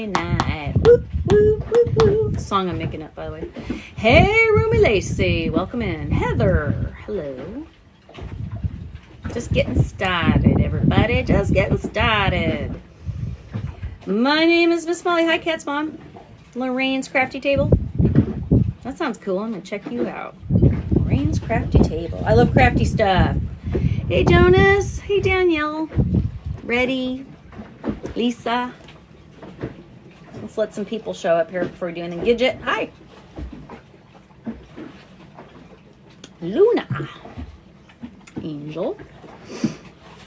Friday night. Woo, woo, woo, woo. Song I'm making up, by the way. Hey, Roomy Lacey. Welcome in. Heather. Hello. Just getting started, everybody. Just getting started. My name is Miss Molly. Hi, Cat's mom. Lorraine's Crafty Table. That sounds cool. I'm going to check you out. Lorraine's Crafty Table. I love crafty stuff. Hey, Jonas. Hey, Danielle. Reddy. Lisa. Let's let some people show up here before we do anything. Gidget. Hi. Luna. Angel.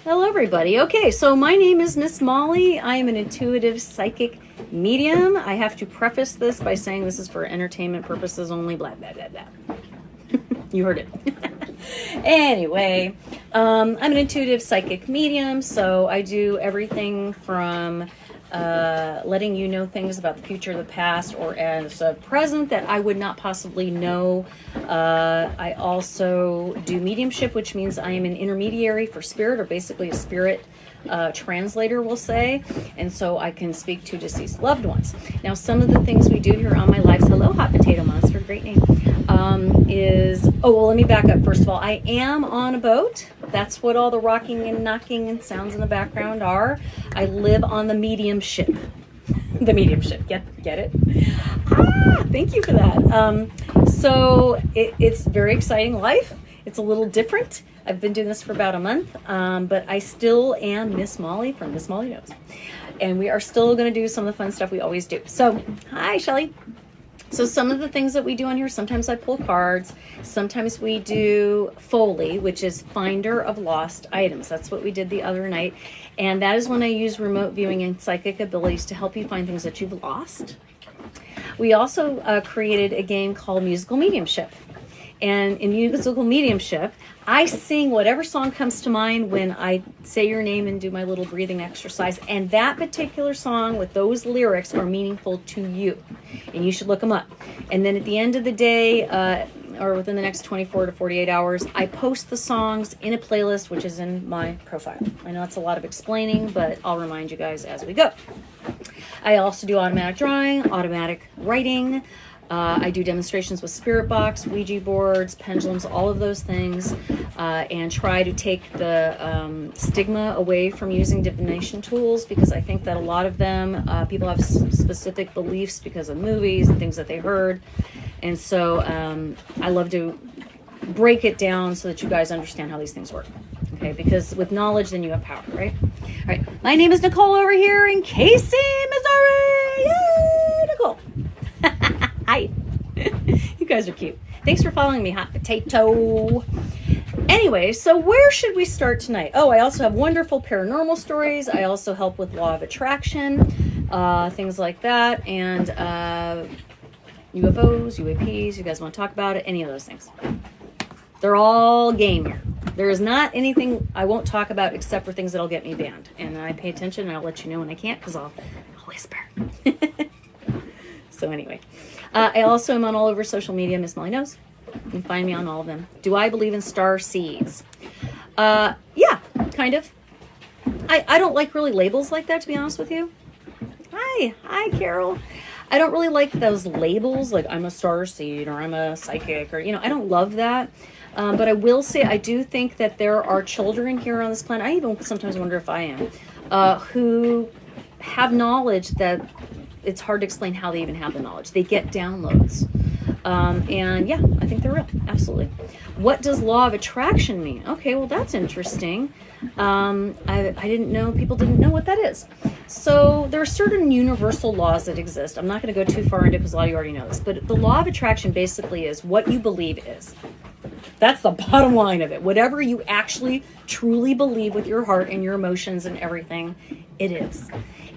Hello, everybody. Okay, so my name is Miss Molly. I am an intuitive psychic medium. I have to preface this by saying this is for entertainment purposes only, blah, blah, blah, blah. You heard it. Anyway, I'm an intuitive psychic medium, so I do everything from letting you know things about the future, the past, or as a present that I would not possibly know. I also do mediumship, which means I am an intermediary for spirit, or basically a spirit translator, we'll say, and so I can speak to deceased loved ones. Now, some of the things we do here on my lives, hello, Hot Potato Monster, great name, let me back up. First of all, I am on a boat. That's what all the rocking and knocking and sounds in the background are. I live on the mediumship. The mediumship, get it? Thank you for that. So it's very exciting life. It's a little different. I've been doing this for about a month, but I still am Miss Molly from Miss Molly Knows. And we are still going to do some of the fun stuff we always do. So, hi, Shelly. So some of the things that we do on here, sometimes I pull cards. Sometimes we do Foley, which is Finder of Lost Items. That's what we did the other night. And that is when I use remote viewing and psychic abilities to help you find things that you've lost. We also created a game called Musical Mediumship. And in Musical Mediumship, I sing whatever song comes to mind when I say your name and do my little breathing exercise. And that particular song with those lyrics are meaningful to you. And you should look them up. And then at the end of the day, or within the next 24 to 48 hours, I post the songs in a playlist, which is in my profile. I know it's a lot of explaining, but I'll remind you guys as we go. I also do automatic drawing, automatic writing. I do demonstrations with spirit box, Ouija boards, pendulums, all of those things, and try to take the stigma away from using divination tools, because I think that a lot of them, people have specific beliefs because of movies and things that they heard. And so I love to break it down so that you guys understand how these things work. Okay, because with knowledge, then you have power, right? All right, my name is Nicole over here in Casey, Missouri. Yay, Nicole. Hi. You guys are cute. Thanks for following me, Hot Potato. Anyway, so where should we start tonight? Oh, I also have wonderful paranormal stories. I also help with law of attraction, things like that, and UFOs, UAPs. You guys want to talk about it? Any of those things. They're all game here. There is not anything I won't talk about except for things that'll get me banned. And I pay attention, and I'll let you know when I can't, because I'll whisper. So anyway. I also am on all over social media, Miss Molly Knows. You can find me on all of them. Do I believe in star seeds? Yeah, kind of. I don't like really labels like that, to be honest with you. Hi, Carol. I don't really like those labels, like I'm a star seed or I'm a psychic, or, I don't love that. But I will say I do think that there are children here on this planet, I even sometimes wonder if I am, who have knowledge that it's hard to explain how they even have the knowledge. They get downloads. And yeah, I think they're real. Absolutely. What does law of attraction mean? Okay, well, that's interesting. I didn't know, people didn't know what that is. So there are certain universal laws that exist. I'm not going to go too far into it because a lot of you already know this. But the law of attraction basically is what you believe is. That's the bottom line of it. Whatever you actually truly believe with your heart and your emotions and everything, it is.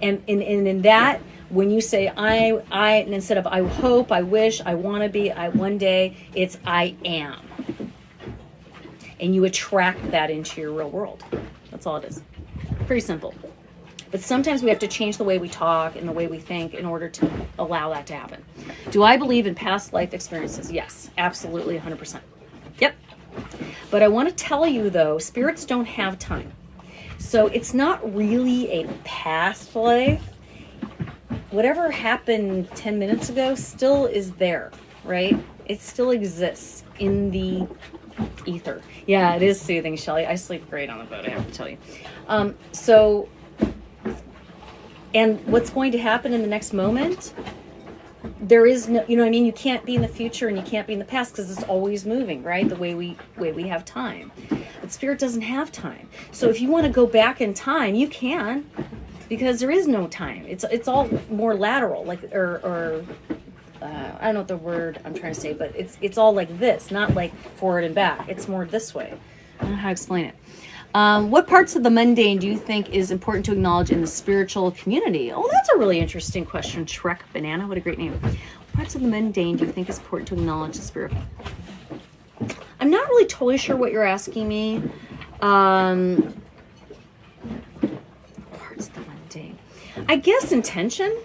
And in that, when you say I, instead of I hope, I wish, I want to be, I one day, it's I am. And you attract that into your real world. That's all it is. Pretty simple. But sometimes we have to change the way we talk and the way we think in order to allow that to happen. Do I believe in past life experiences? Yes, absolutely, 100%. Yep. But I want to tell you, though, spirits don't have time. So it's not really a past life. whatever happened 10 minutes ago still is there, right? It still exists in the ether. Yeah, it is soothing, Shelley. I sleep great on the boat, I have to tell you. And what's going to happen in the next moment, there is no, you know what I mean? You can't be in the future and you can't be in the past because it's always moving, right? The way we have time. But spirit doesn't have time. So if you want to go back in time, you can, because there is no time. It's all more lateral, like, I don't know what the word I'm trying to say, but it's all like this, not like forward and back. It's more this way. I don't know how to explain it. What parts of the mundane do you think is important to acknowledge in the spiritual community? Oh, that's a really interesting question. Shrek Banana, what a great name. What parts of the mundane do you think is important to acknowledge the spirit? I'm not really totally sure what you're asking me. Parts of the mundane. I guess intention.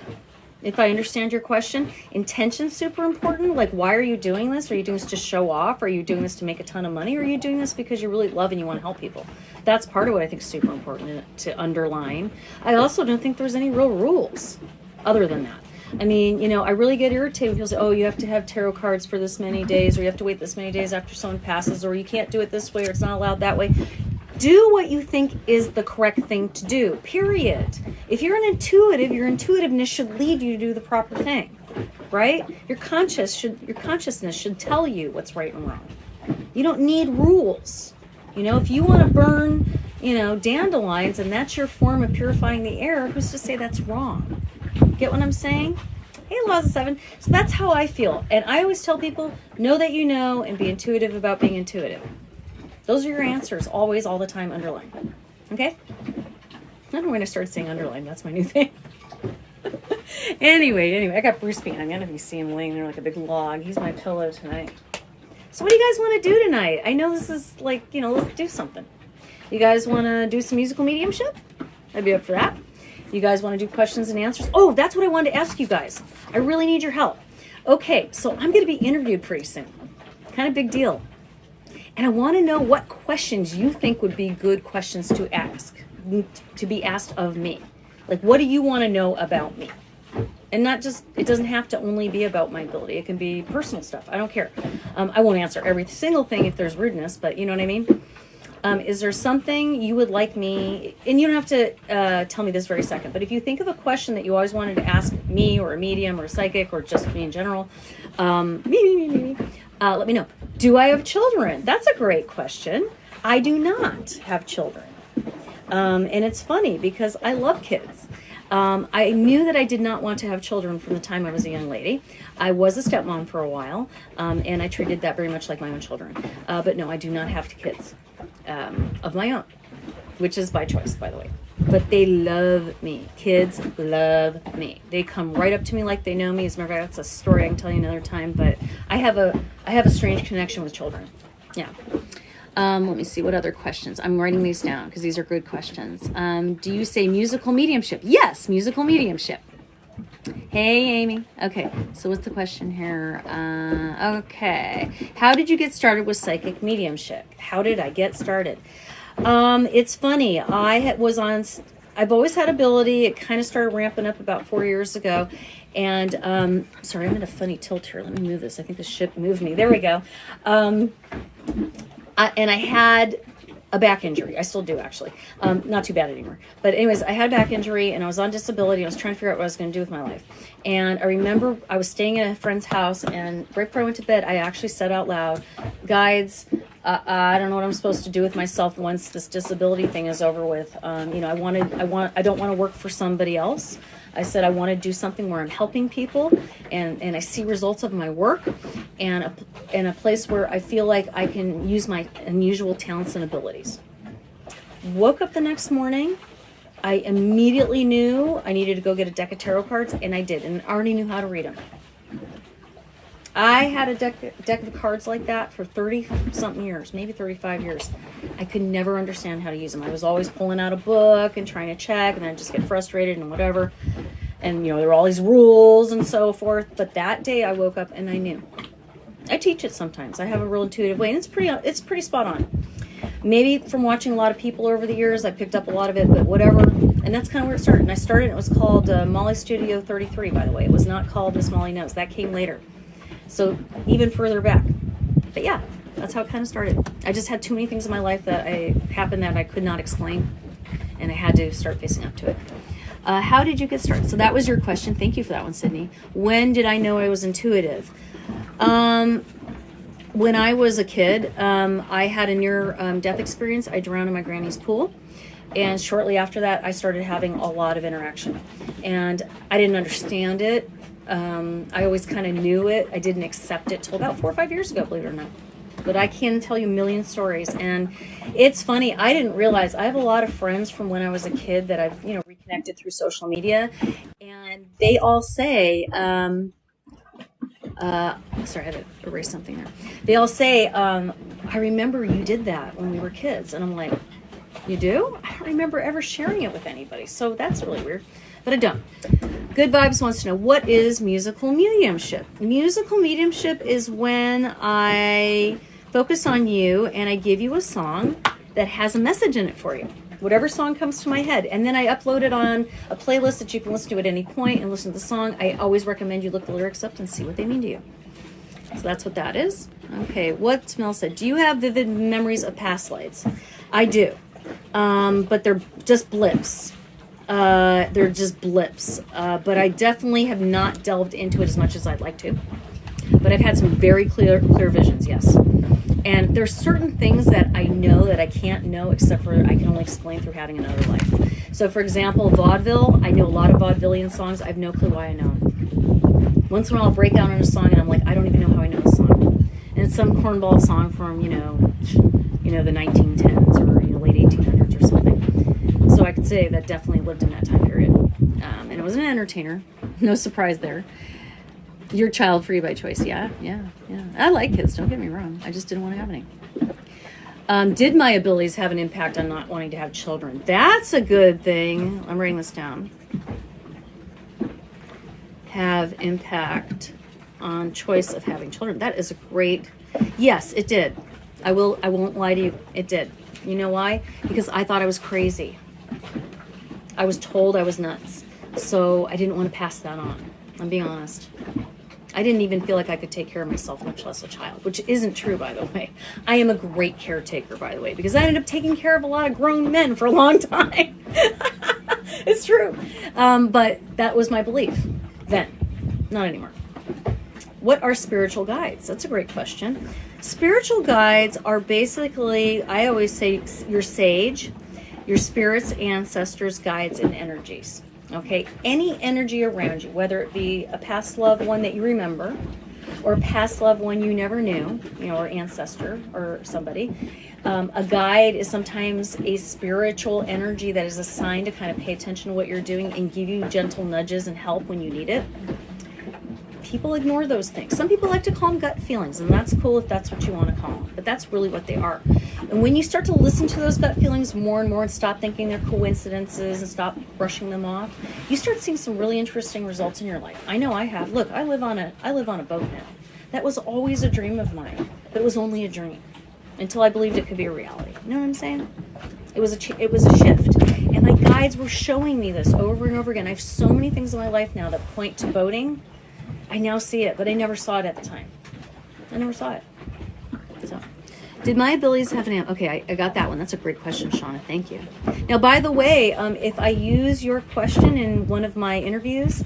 If I understand your question, intention's super important. Like, why are you doing this? Are you doing this to show off? Are you doing this to make a ton of money? Or are you doing this because you really love and you want to help people? That's part of what I think is super important to underline. I also don't think there's any real rules other than that. I mean, you know, I really get irritated when people say, oh, you have to have tarot cards for this many days, or you have to wait this many days after someone passes, or you can't do it this way, or it's not allowed that way. Do what you think is the correct thing to do, period. If you're an intuitive, your intuitiveness should lead you to do the proper thing, right? Your consciousness should tell you what's right and wrong. You don't need rules. You know, if you want to burn, you know, dandelions and that's your form of purifying the air, who's to say that's wrong? Get what I'm saying? Hey, Laws of Seven. So that's how I feel. And I always tell people, know that you know and be intuitive about being intuitive. Those are your answers, always, all the time, underline. Okay? I don't know when I started saying underline. That's my new thing. Anyway, I got Bruce Bean. I'm going to be seeing him laying there like a big log. He's my pillow tonight. So what do you guys want to do tonight? I know this is like, you know, let's do something. You guys want to do some musical mediumship? I'd be up for that. You guys want to do questions and answers? Oh, that's what I wanted to ask you guys. I really need your help. Okay, so I'm going to be interviewed pretty soon. Kind of big deal. And I want to know what questions you think would be good questions to ask, to be asked of me. Like, what do you want to know about me? And not just, it doesn't have to only be about my ability. It can be personal stuff. I don't care. I won't answer every single thing if there's rudeness, but you know what I mean? Is there something you would like me, and you don't have to tell me this very second, but if you think of a question that you always wanted to ask me or a medium or a psychic or just me in general, let me know. Do I have children? That's a great question. I do not have children. And it's funny because I love kids. I knew that I did not want to have children from the time I was a young lady. I was a stepmom for a while, and I treated that very much like my own children. But no, I do not have kids of my own, which is by choice, by the way. But they love me. Kids love me. They come right up to me like they know me. As a matter of fact, that's a story I can tell you another time. But I have a strange connection with children. Yeah. Let me see, what other questions? I'm writing these down because these are good questions. Do you say musical mediumship? Yes, musical mediumship. Hey, Amy. Okay, so what's the question here? Okay. How did you get started with psychic mediumship? How did I get started? It's funny. I've always had ability. It kind of started ramping up about 4 years ago. And, sorry, I'm in a funny tilt here. Let me move this. I think the ship moved me. There we go. And I had a back injury. I still do, actually. Not too bad anymore. But anyways, I had a back injury, and I was on disability. I was trying to figure out what I was going to do with my life. And I remember I was staying at a friend's house, and right before I went to bed, I actually said out loud, guides, I don't know what I'm supposed to do with myself once this disability thing is over with. I don't want to work for somebody else. I said I want to do something where I'm helping people and I see results of my work and a place where I feel like I can use my unusual talents and abilities. Woke up the next morning. I immediately knew I needed to go get a deck of tarot cards, and I did, and I already knew how to read them. I had a deck of cards like that for 30-something years, maybe 35 years. I could never understand how to use them. I was always pulling out a book and trying to check, and then I'd just get frustrated and whatever. And, there were all these rules and so forth. But that day I woke up and I knew. I teach it sometimes. I have a real intuitive way, and it's pretty spot on. Maybe from watching a lot of people over the years, I picked up a lot of it, but whatever. And that's kind of where it started. And I started, it was called Molly Studio 33, by the way. It was not called Miss Molly Knows. That came later. So even further back. But yeah, that's how it kind of started. I just had too many things in my life that happened that I could not explain. And I had to start facing up to it. How did you get started? So that was your question. Thank you for that one, Sydney. When did I know I was intuitive? When I was a kid, I had a near-death experience. I drowned in my granny's pool. And shortly after that, I started having a lot of interaction. And I didn't understand it. I always kind of knew it. I didn't accept it till about 4 or 5 years ago, believe it or not. But I can tell you a million stories. And it's funny, I didn't realize, I have a lot of friends from when I was a kid that I've, reconnected through social media. And they all say, sorry, I had to erase something there. They all say, I remember you did that when we were kids. And I'm like, you do? I don't remember ever sharing it with anybody. So that's really weird. But I don't. Good Vibes wants to know, what is musical mediumship? Musical mediumship is when I focus on you and I give you a song that has a message in it for you. Whatever song comes to my head. And then I upload it on a playlist that you can listen to at any point and listen to the song. I always recommend you look the lyrics up and see what they mean to you. So that's what that is. Okay, what Mel said, do you have vivid memories of past lives? I do. But they're just blips. They're just blips. But I definitely have not delved into it as much as I'd like to. But I've had some very clear visions, yes. And there's certain things that I know that I can't know except for I can only explain through having another life. So for example, vaudeville, I know a lot of vaudevillian songs. I have no clue why I know them. Once in a while I'll break out on a song and I'm like, I don't even know how I know the song. And it's some cornball song from, the 1910s or late 1800s or something. So I could say that definitely lived in that time period. And I was an entertainer. No surprise there. You're child free by choice. Yeah. I like kids, don't get me wrong. I just didn't want to have any. Did my abilities have an impact on not wanting to have children? That's a good thing. I'm writing this down. Have impact on choice of having children. That is a great, yes, it did. I won't lie to you. It did. You know why? Because I thought I was crazy. I was told I was nuts. So I didn't want to pass that on. I'm being honest. I didn't even feel like I could take care of myself, much less a child, which isn't true, by the way. I am a great caretaker, by the way, because I ended up taking care of a lot of grown men for a long time. It's true. But that was my belief then, not anymore. What are spiritual guides? That's a great question. Spiritual guides are basically, I always say, your sage, your spirits, ancestors, guides, and energies. Okay, any energy around you, whether it be a past loved one that you remember, or a past loved one you never knew, or ancestor or somebody. A guide is sometimes a spiritual energy that is assigned to kind of pay attention to what you're doing and give you gentle nudges and help when you need it. People ignore those things. Some people like to call them gut feelings, and that's cool if that's what you want to call them, but that's really what they are. And when you start to listen to those gut feelings more and more and stop thinking they're coincidences and stop brushing them off, you start seeing some really interesting results in your life. I know I have. Look, I live on a boat now. That was always a dream of mine, but it was only a dream until I believed it could be a reality. You know what I'm saying? It was a shift. And my guides were showing me this over and over again. I have so many things in my life now that point to boating. I now see it, but I never saw it at the time. I never saw it. So, did my abilities have an... Okay, I got that one. That's a great question, Shauna. Thank you. Now, by the way, if I use your question in one of my interviews,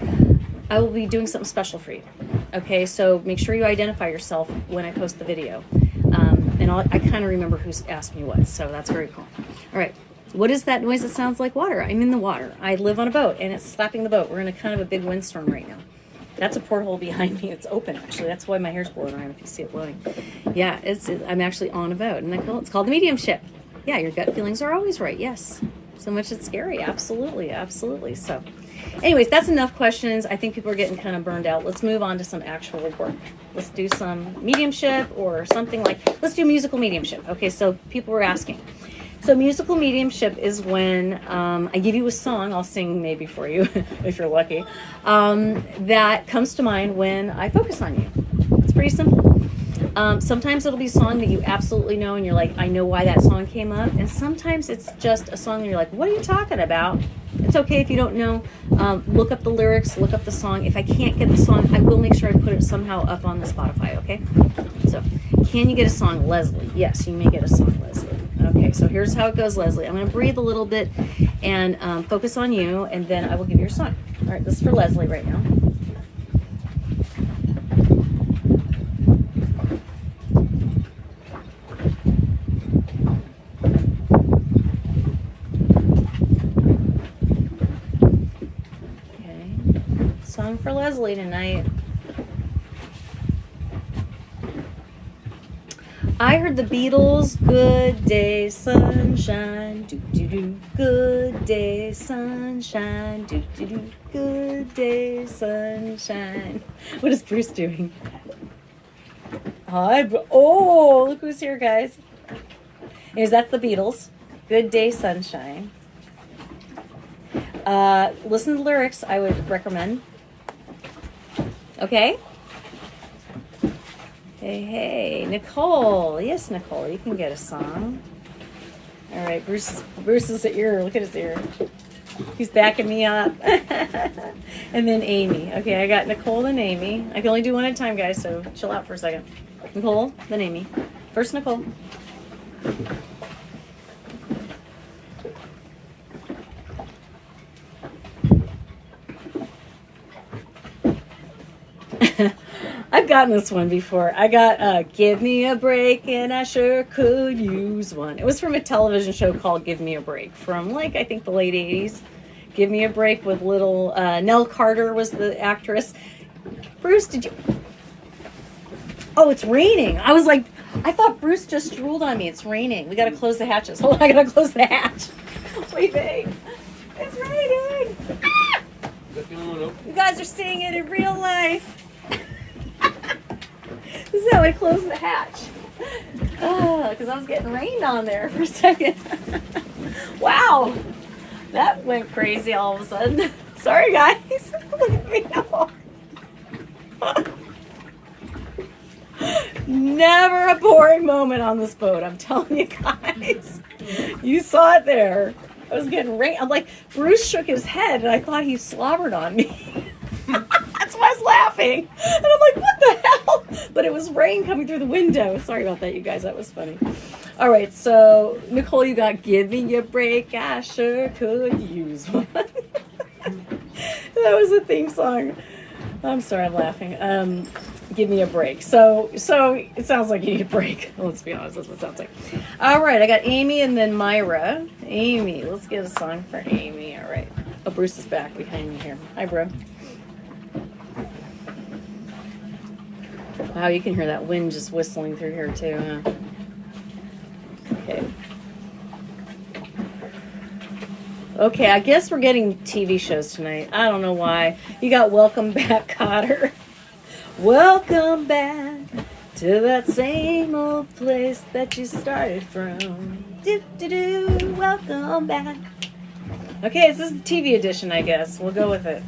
I will be doing something special for you. Okay, so make sure you identify yourself when I post the video. And I kind of remember who asked me what, so that's very cool. All right. What is that noise that sounds like water? I'm in the water. I live on a boat, and it's slapping the boat. We're in a kind of a big windstorm right now. That's a porthole behind me. It's open, actually. That's why my hair's blowing around, if you see it blowing. Yeah, I'm actually on a boat, and it's called the Mediumship. Yeah, your gut feelings are always right, yes. So much it's scary. Absolutely, absolutely. So, anyways, that's enough questions. I think people are getting kind of burned out. Let's move on to some actual work. Let's do some mediumship or something let's do musical mediumship. Okay, so people were asking. So musical mediumship is when I give you a song, I'll sing maybe for you, if you're lucky, that comes to mind when I focus on you. It's pretty simple. Sometimes it'll be a song that you absolutely know and you're like, I know why that song came up. And sometimes it's just a song that you're like, what are you talking about? It's okay if you don't know. Look up the lyrics, look up the song. If I can't get the song, I will make sure I put it somehow up on the Spotify, okay? So, can you get a song, Leslie? Yes, you may get a song, Leslie. Okay, so here's how it goes, Leslie. I'm going to breathe a little bit and focus on you, and then I will give you your song. All right, this is for Leslie right now. Song for Leslie tonight. I heard the Beatles, Good Day Sunshine, do do do, good day sunshine, do do do, good day sunshine. What is Bruce doing? Hi, oh, look who's here, guys. Is that the Beatles, Good Day Sunshine. Listen to the lyrics, I would recommend. Okay? Hey, Nicole. Yes, Nicole, you can get a song. All right, Bruce's ear. Look at his ear. He's backing me up. And then Amy. Okay, I got Nicole and Amy. I can only do one at a time, guys, so chill out for a second. Nicole, then Amy. First, Nicole. I've gotten this one before. I got Give Me a Break and I Sure Could Use One. It was from a television show called Give Me a Break from, like, I think the late 80s. Give Me a Break with little Nell Carter was the actress. Bruce, did you... Oh, it's raining. I was like, I thought Bruce just drooled on me. It's raining. We got to close the hatches. Hold on, I got to close the hatch. Wait, babe. It's raining. Ah! You guys are seeing it in real life. This is how I close the hatch. Because I was getting rained on there for a second. Wow. That went crazy all of a sudden. Sorry, guys. Look at me now. Never a boring moment on this boat, I'm telling you guys. You saw it there. I was getting rained. I'm like, Bruce shook his head, and I thought he slobbered on me. That's why I was laughing. And I'm like, what the hell? But it was rain coming through the window. Sorry about that, you guys. That was funny. All right, so, Nicole, you got Give Me a Break. I sure could use one. That was a theme song. I'm sorry, I'm laughing. Give me a break. So it sounds like you need a break. Let's be honest, that's what it sounds like. All right, I got Amy and then Myra. Amy, let's get a song for Amy. All right. Oh, Bruce is back behind me here. Hi, bro. Wow, you can hear that wind just whistling through here too, huh? Okay. Okay, I guess we're getting TV shows tonight. I don't know why. You got Welcome Back, Cotter. Welcome back to that same old place that you started from. Do-do-do, welcome back. Okay, this is the TV edition, I guess. We'll go with it.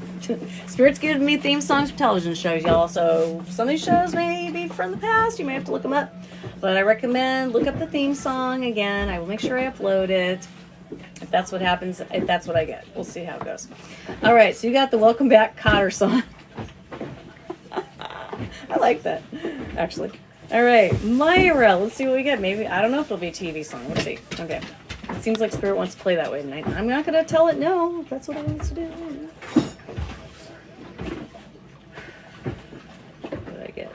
Spirit's giving me theme songs for television shows, y'all. So some of these shows may be from the past. You may have to look them up. But I recommend look up the theme song again. I will make sure I upload it. If that's what happens, if that's what I get. We'll see how it goes. All right, so you got the Welcome Back Cotter song. I like that, actually. All right, Myra, let's see what we get. Maybe, I don't know if it'll be a TV song. Let's see. Okay. It seems like Spirit wants to play that way tonight. I'm not going to tell it no, if that's what it wants to do. What did I get?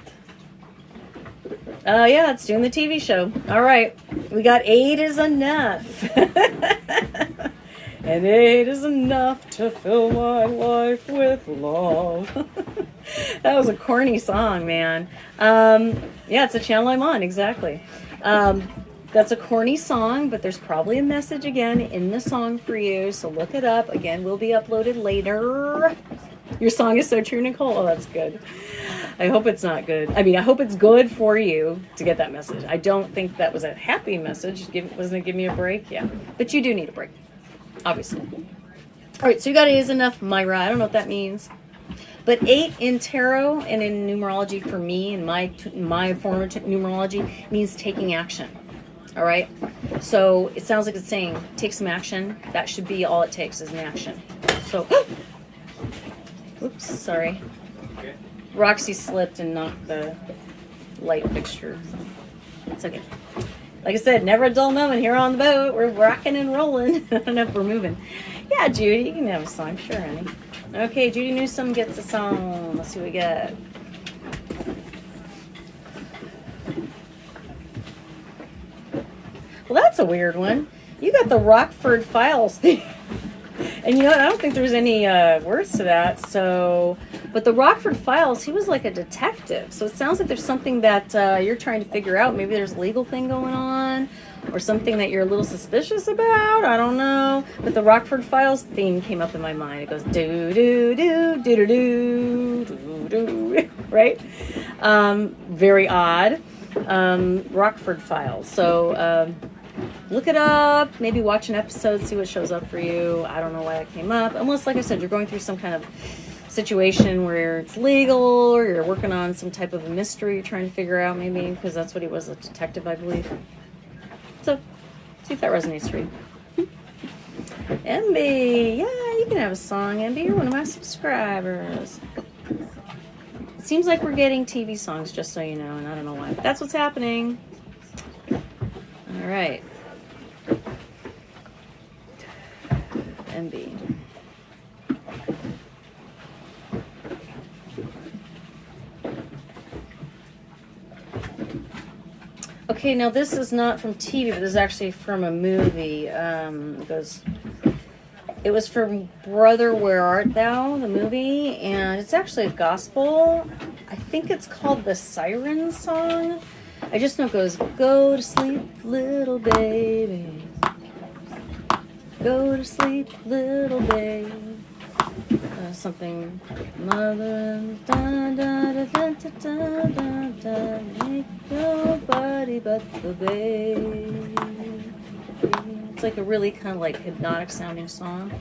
Oh, yeah, it's doing the TV show. All right. We got 8 is enough. And 8 is enough to fill my life with love. That was a corny song, man. Yeah, it's a channel I'm on, exactly. That's a corny song, but there's probably a message again in the song for you, so look it up. Again, will be uploaded later. Your song is so true, Nicole. Oh, that's good. I hope it's not good. I mean, I hope it's good for you to get that message. I don't think that was a happy message. Wasn't it Give Me a Break? Yeah. But you do need a break, obviously. All right, so you got 8 is enough, Myra. I don't know what that means. But 8 in tarot and in numerology for me, in my form of numerology, means taking action. All right? So it sounds like it's saying, take some action. That should be all it takes is an action. So, oops, sorry. Roxy slipped and knocked the light fixture. It's okay. Like I said, never a dull moment here on the boat. We're rocking and rolling. I don't know if we're moving. Yeah, Judy, you can have a song. Sure, honey. Okay, Judy Newsome gets a song. Let's see what we got. Well, that's a weird one. You got the Rockford Files thing. And you know what? I don't think there's any words to that. So, but the Rockford Files, he was like a detective. So it sounds like there's something that you're trying to figure out. Maybe there's a legal thing going on, or something that you're a little suspicious about. I don't know. But the Rockford Files theme came up in my mind. It goes do do do do do do do do. Right? Very odd. Rockford Files. So. Look it up, maybe watch an episode, see what shows up for you. I don't know why that came up. Unless, like I said, you're going through some kind of situation where it's legal, or you're working on some type of a mystery you're trying to figure out, maybe, because that's what he was, a detective, I believe. So, see if that resonates for you. MB, yeah, you can have a song, MB. You're one of my subscribers. It seems like we're getting TV songs, just so you know, and I don't know why. But that's what's happening. All right. MB. Okay, now this is not from TV, but this is actually from a movie. It was from Brother, Where Art Thou, the movie, and it's actually a gospel. I think it's called the Siren Song. I just know it goes, go to sleep, little baby. Go to sleep, little baby. Something, mother, da da da da da da da da, make nobody but the baby. It's like a really kind of like hypnotic sounding song.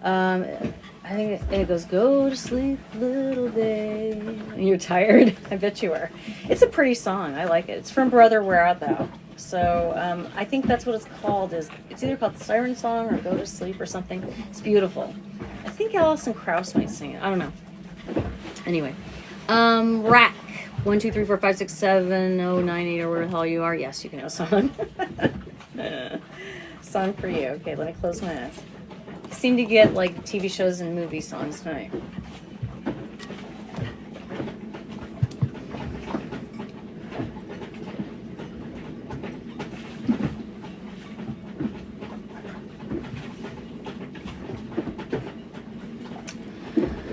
I think it goes, go to sleep, little babe. And you're tired? I bet you are. It's a pretty song. I like it. It's from Brother, Where Art Thou? So I think that's what it's called. It's either called Siren Song or Go to Sleep or something. It's beautiful. I think Alison Krauss might sing it. I don't know. Anyway. Rack. 1, 2, 3, 4, 5, 6, 7, 0, 9, 8, or where the hell you are. Yes, you can have a song. Song for you. Okay, let me close my eyes. Seem to get like TV shows and movie songs tonight.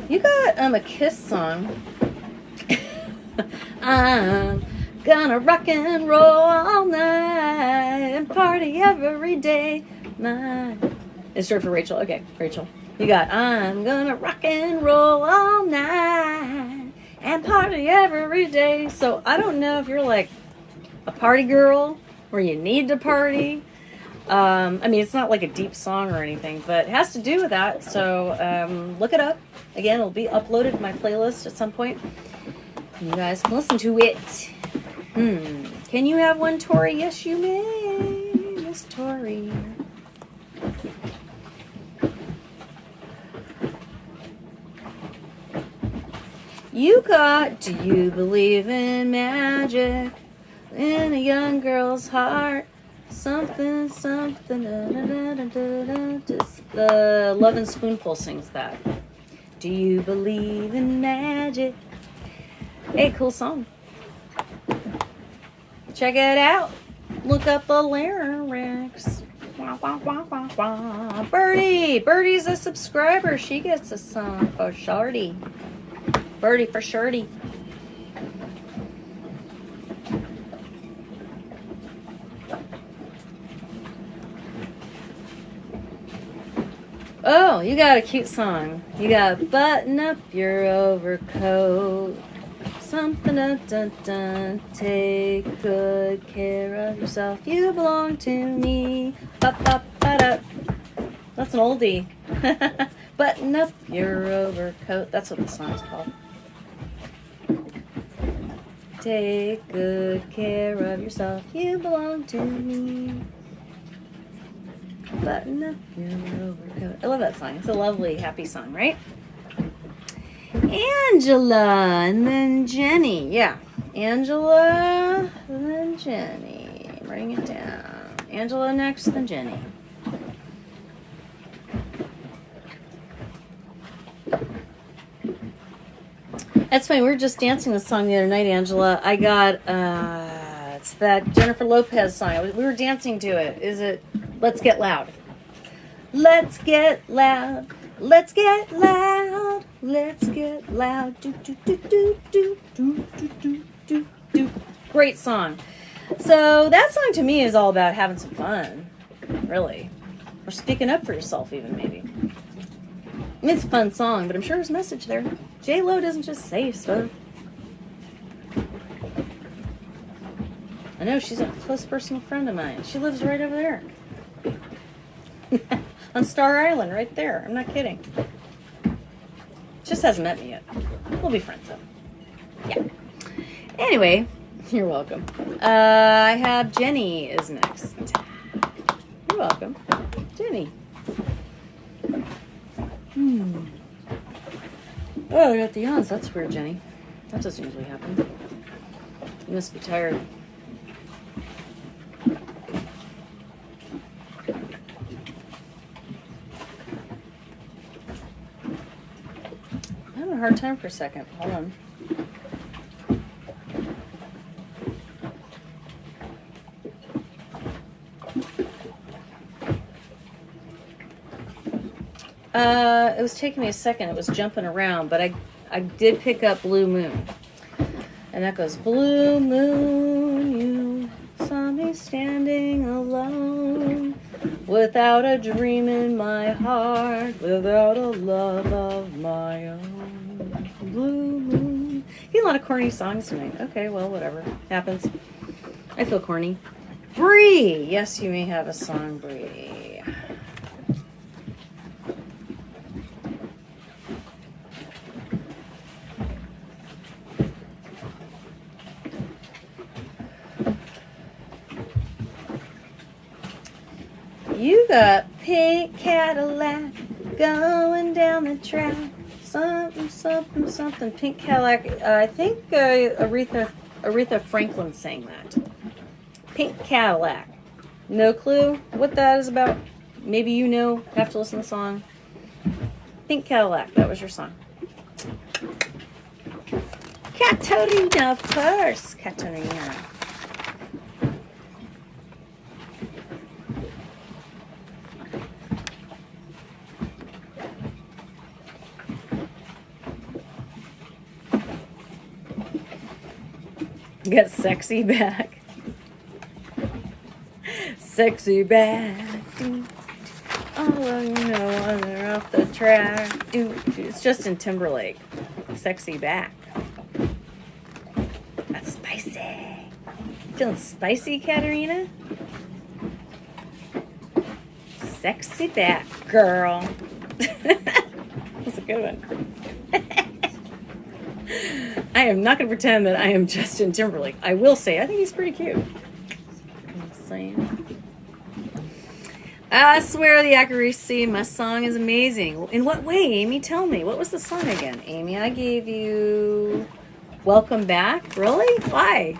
You got a Kiss song. I'm gonna rock and roll all night and party every day. It's short for Rachel. Okay, Rachel. You got, I'm gonna rock and roll all night and party every day. So I don't know if you're like a party girl or you need to party. I mean, it's not like a deep song or anything, but it has to do with that. So look it up. Again, it'll be uploaded to my playlist at some point. You guys can listen to it. Can you have one, Tori? Yes, you may, Miss Tori. You got, do you believe in magic in a young girl's heart? Something, something, da, da, da, da, da, da. The Love and Spoonful sings that. Do you believe in magic? Hey, cool song. Check it out. Look up the lyrics. Wah, wah, wah, wah, wah. Birdie. Birdie's a subscriber. She gets a song for Shardy. Birdie for Shardy. Oh, you got a cute song. You got button up your overcoat. Something dun dun dun. Take good care of yourself. You belong to me. Ba, ba, ba, da. That's an oldie. Button up your overcoat. That's what the song's called. Take good care of yourself. You belong to me. Button up your overcoat. I love that song. It's a lovely, happy song, right? Angela and then Jenny. Yeah. Angela, then Jenny. Writing it down. Angela next, then Jenny. That's funny. We were just dancing this song the other night, Angela. I got, it's that Jennifer Lopez song. We were dancing to it. Is it Let's Get Loud? Let's get loud. Let's get loud. Let's get loud. Do, do, do, do, do, do, do, do, do, do. Great song. So that song to me is all about having some fun, really. Or speaking up for yourself even, maybe. I mean, it's a fun song, but I'm sure there's a message there. J-Lo doesn't just say stuff. I know, she's a close personal friend of mine. She lives right over there. On Star Island, right there. I'm not kidding. Just hasn't met me yet. We'll be friends, though. Yeah. Anyway, you're welcome. I have Jenny is next. You're welcome. Jenny. Oh, I got the yawns. That's weird, Jenny. That doesn't usually happen. You must be tired. I'm having a hard time for a second. Hold on. It was taking me a second. It was jumping around, but I did pick up Blue Moon. And that goes, Blue Moon, you saw me standing alone, without a dream in my heart, without a love of my own. Blue Moon. You get a lot of corny songs tonight. Okay, well, whatever. Happens. I feel corny. Bree. Yes, you may have a song, Bree. You got pink Cadillac going down the track. Something, something, something. Pink Cadillac. I think Aretha Franklin sang that. Pink Cadillac. No clue what that is about. Maybe you know. Have to listen to the song. Pink Cadillac. That was your song. Katarina, of course. Katarina. Get sexy back. Sexy back. Oh, you know, when they're off the track. It's Justin Timberlake. Sexy back. That's spicy. Feeling spicy, Katarina? Sexy back, girl. That's a good one. I am not going to pretend that I am Justin Timberlake. I will say, I think he's pretty cute. I'm saying. I swear the accuracy in my song is amazing. In what way, Amy? Tell me. What was the song again? Amy, I gave you Welcome Back. Really? Why?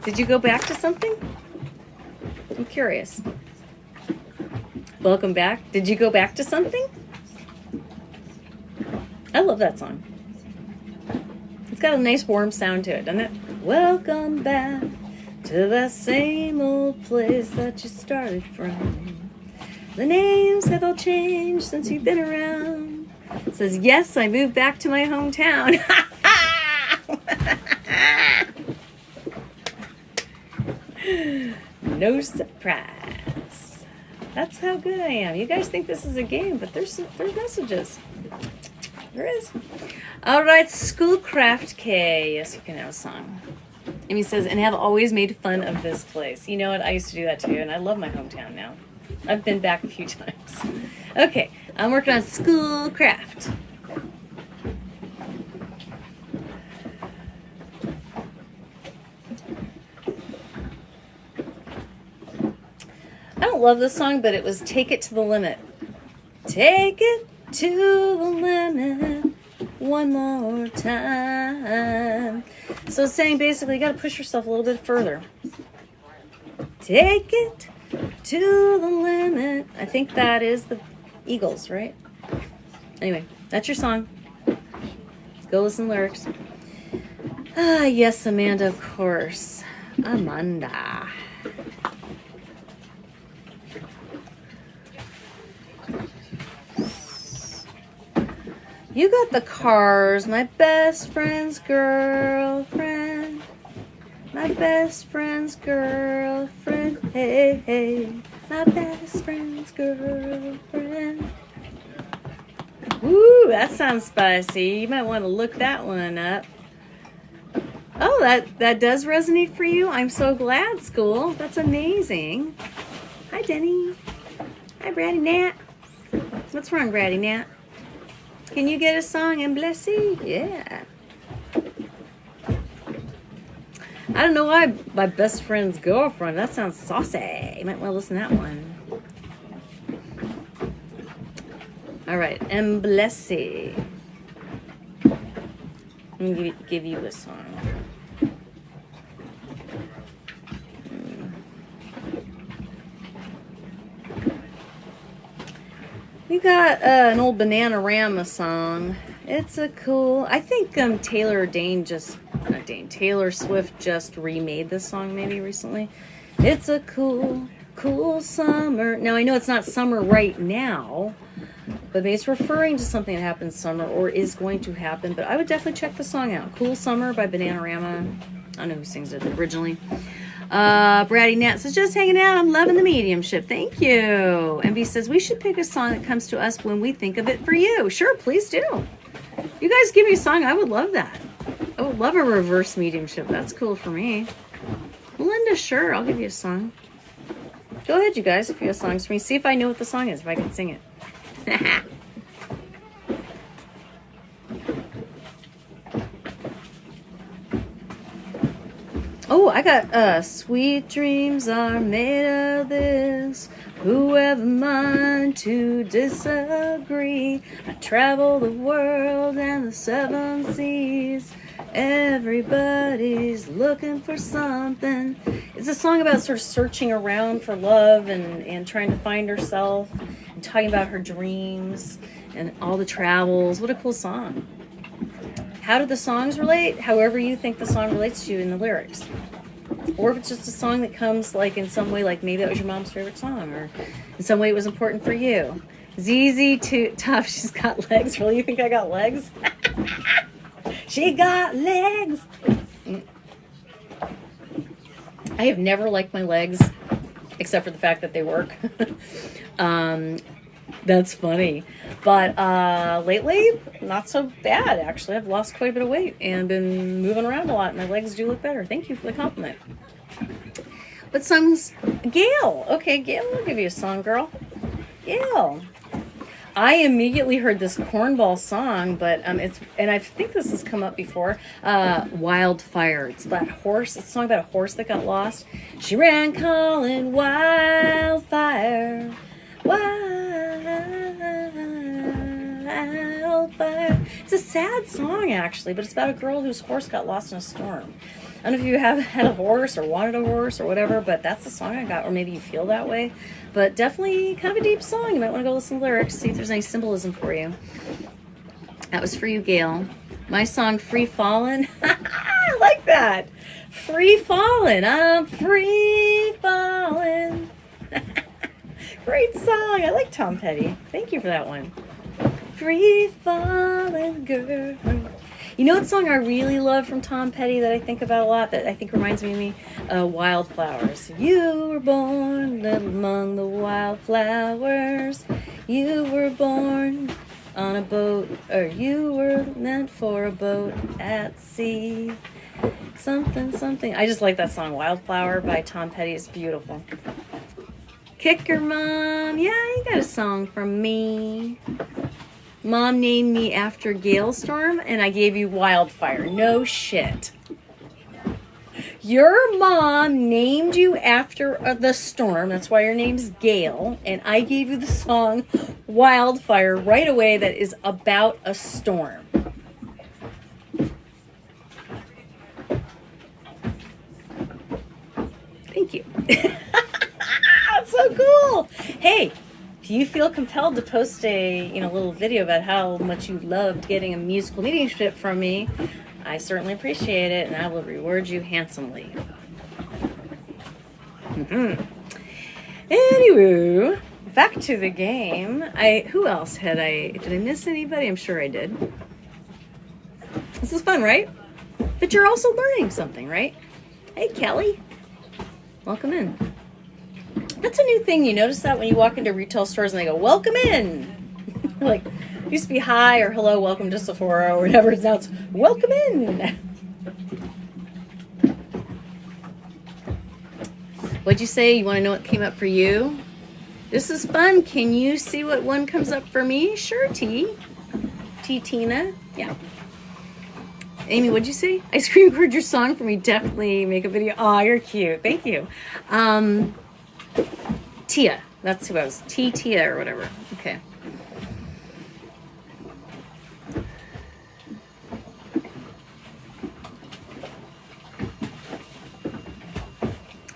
Did you go back to something? I'm curious. Welcome Back. Did you go back to something? I love that song. It's got a nice warm sound to it, doesn't it? Welcome back to the same old place that you started from. The names have all changed since you've been around. It says, yes, I moved back to my hometown. No surprise. That's how good I am. You guys think this is a game, but there's messages. There is. All right, Schoolcraft K. Yes, you can have a song. Amy says, and have always made fun of this place. You know what? I used to do that too, and I love my hometown now. I've been back a few times. Okay, I'm working on Schoolcraft. I don't love this song, but it was Take It to the Limit. Take it to the limit one more time. So it's saying basically you got to push yourself a little bit further. Take it to the limit. I think that is the Eagles, right? Anyway, that's your song. Go listen to lyrics. Ah, yes, Amanda, of course. Amanda. You got the Cars, my best friend's girlfriend. My best friend's girlfriend. Hey, hey. My best friend's girlfriend. Woo, that sounds spicy. You might want to look that one up. Oh, that does resonate for you? I'm so glad, School. That's amazing. Hi, Denny. Hi, Bratty Nat. What's wrong, Bratty Nat? Can you get a song and Blessy? Yeah. I don't know why my best friend's girlfriend. That sounds saucy. You might want to listen to that one. All right, and Blessy. Let me give you a song. You got an old Bananarama song. It's a cool. I think Taylor Swift just remade this song maybe recently. It's a cool, cool summer. Now I know it's not summer right now, but maybe it's referring to something that happened summer or is going to happen. But I would definitely check the song out. Cool Summer by Bananarama. I don't know who sings it originally. Bratty Nat says, just hanging out. I'm loving the mediumship. Thank you. MB says, we should pick a song that comes to us when we think of it for you. Sure, please do. You guys give me a song. I would love that. I would love a reverse mediumship. That's cool for me. Melinda, sure. I'll give you a song. Go ahead, you guys, if you have songs for me. See if I know what the song is, if I can sing it. Oh, I got sweet dreams are made of this. Whoever mind to disagree. I travel the world and the seven seas. Everybody's looking for something. It's a song about sort of searching around for love and trying to find herself and talking about her dreams and all the travels. What a cool song. How do the songs relate? However you think the song relates to you in the lyrics. Or if it's just a song that comes like in some way, like maybe that was your mom's favorite song, or in some way it was important for you. ZZ Top, she's got legs. Really? You think I got legs? She got legs. I have never liked my legs, except for the fact that they work. That's funny. But lately, not so bad, actually. I've lost quite a bit of weight and been moving around a lot. My legs do look better. Thank you for the compliment. What songs? Gail. Okay, Gail, I'll give you a song, girl. Gail. I immediately heard this cornball song, but and I think this has come up before. Wildfire. It's that horse. It's a song about a horse that got lost. She ran calling wildfire. Wildfire. It's a sad song, actually, but it's about a girl whose horse got lost in a storm. I don't know if you have had a horse or wanted a horse or whatever, but that's the song I got, or maybe you feel that way. But definitely kind of a deep song. You might want to go listen to the lyrics, see if there's any symbolism for you. That was for you, Gail. My song, Free Fallin'. I like that. Free Fallin'. I'm free fallin'. Great song. I like Tom Petty. Thank you for that one. Free fallin' girl. You know what song I really love from Tom Petty that I think about a lot, that I think reminds me of me? Wildflowers. You were born among the wildflowers. You were born on a boat, or you were meant for a boat at sea. Something, something. I just like that song, Wildflower by Tom Petty. It's beautiful. Kicker Mom. Yeah, you got a song from me. Mom named me after Gale Storm, and I gave you Wildfire. No shit. Your mom named you after the storm. That's why your name's Gale. And I gave you the song Wildfire right away that is about a storm. Thank you. That's so cool. Hey, if you feel compelled to post a little video about how much you loved getting a musical mediumship from me, I certainly appreciate it, and I will reward you handsomely. Anywho, back to the game. Who else did I miss anybody? I'm sure I did. This is fun, right? But you're also learning something, right? Hey, Kelly. Welcome in. That's a new thing. You notice that when you walk into retail stores and they go, welcome in. Like, it used to be hi or hello, welcome to Sephora or whatever. Now it's welcome in. What'd you say? You want to know what came up for you? This is fun. Can you see what one comes up for me? Sure, T. Tina. Yeah. Amy, what'd you say? I screen recorded your song for me. Definitely make a video. Oh, you're cute. Thank you. Tia. That's who I was. Tia or whatever. Okay.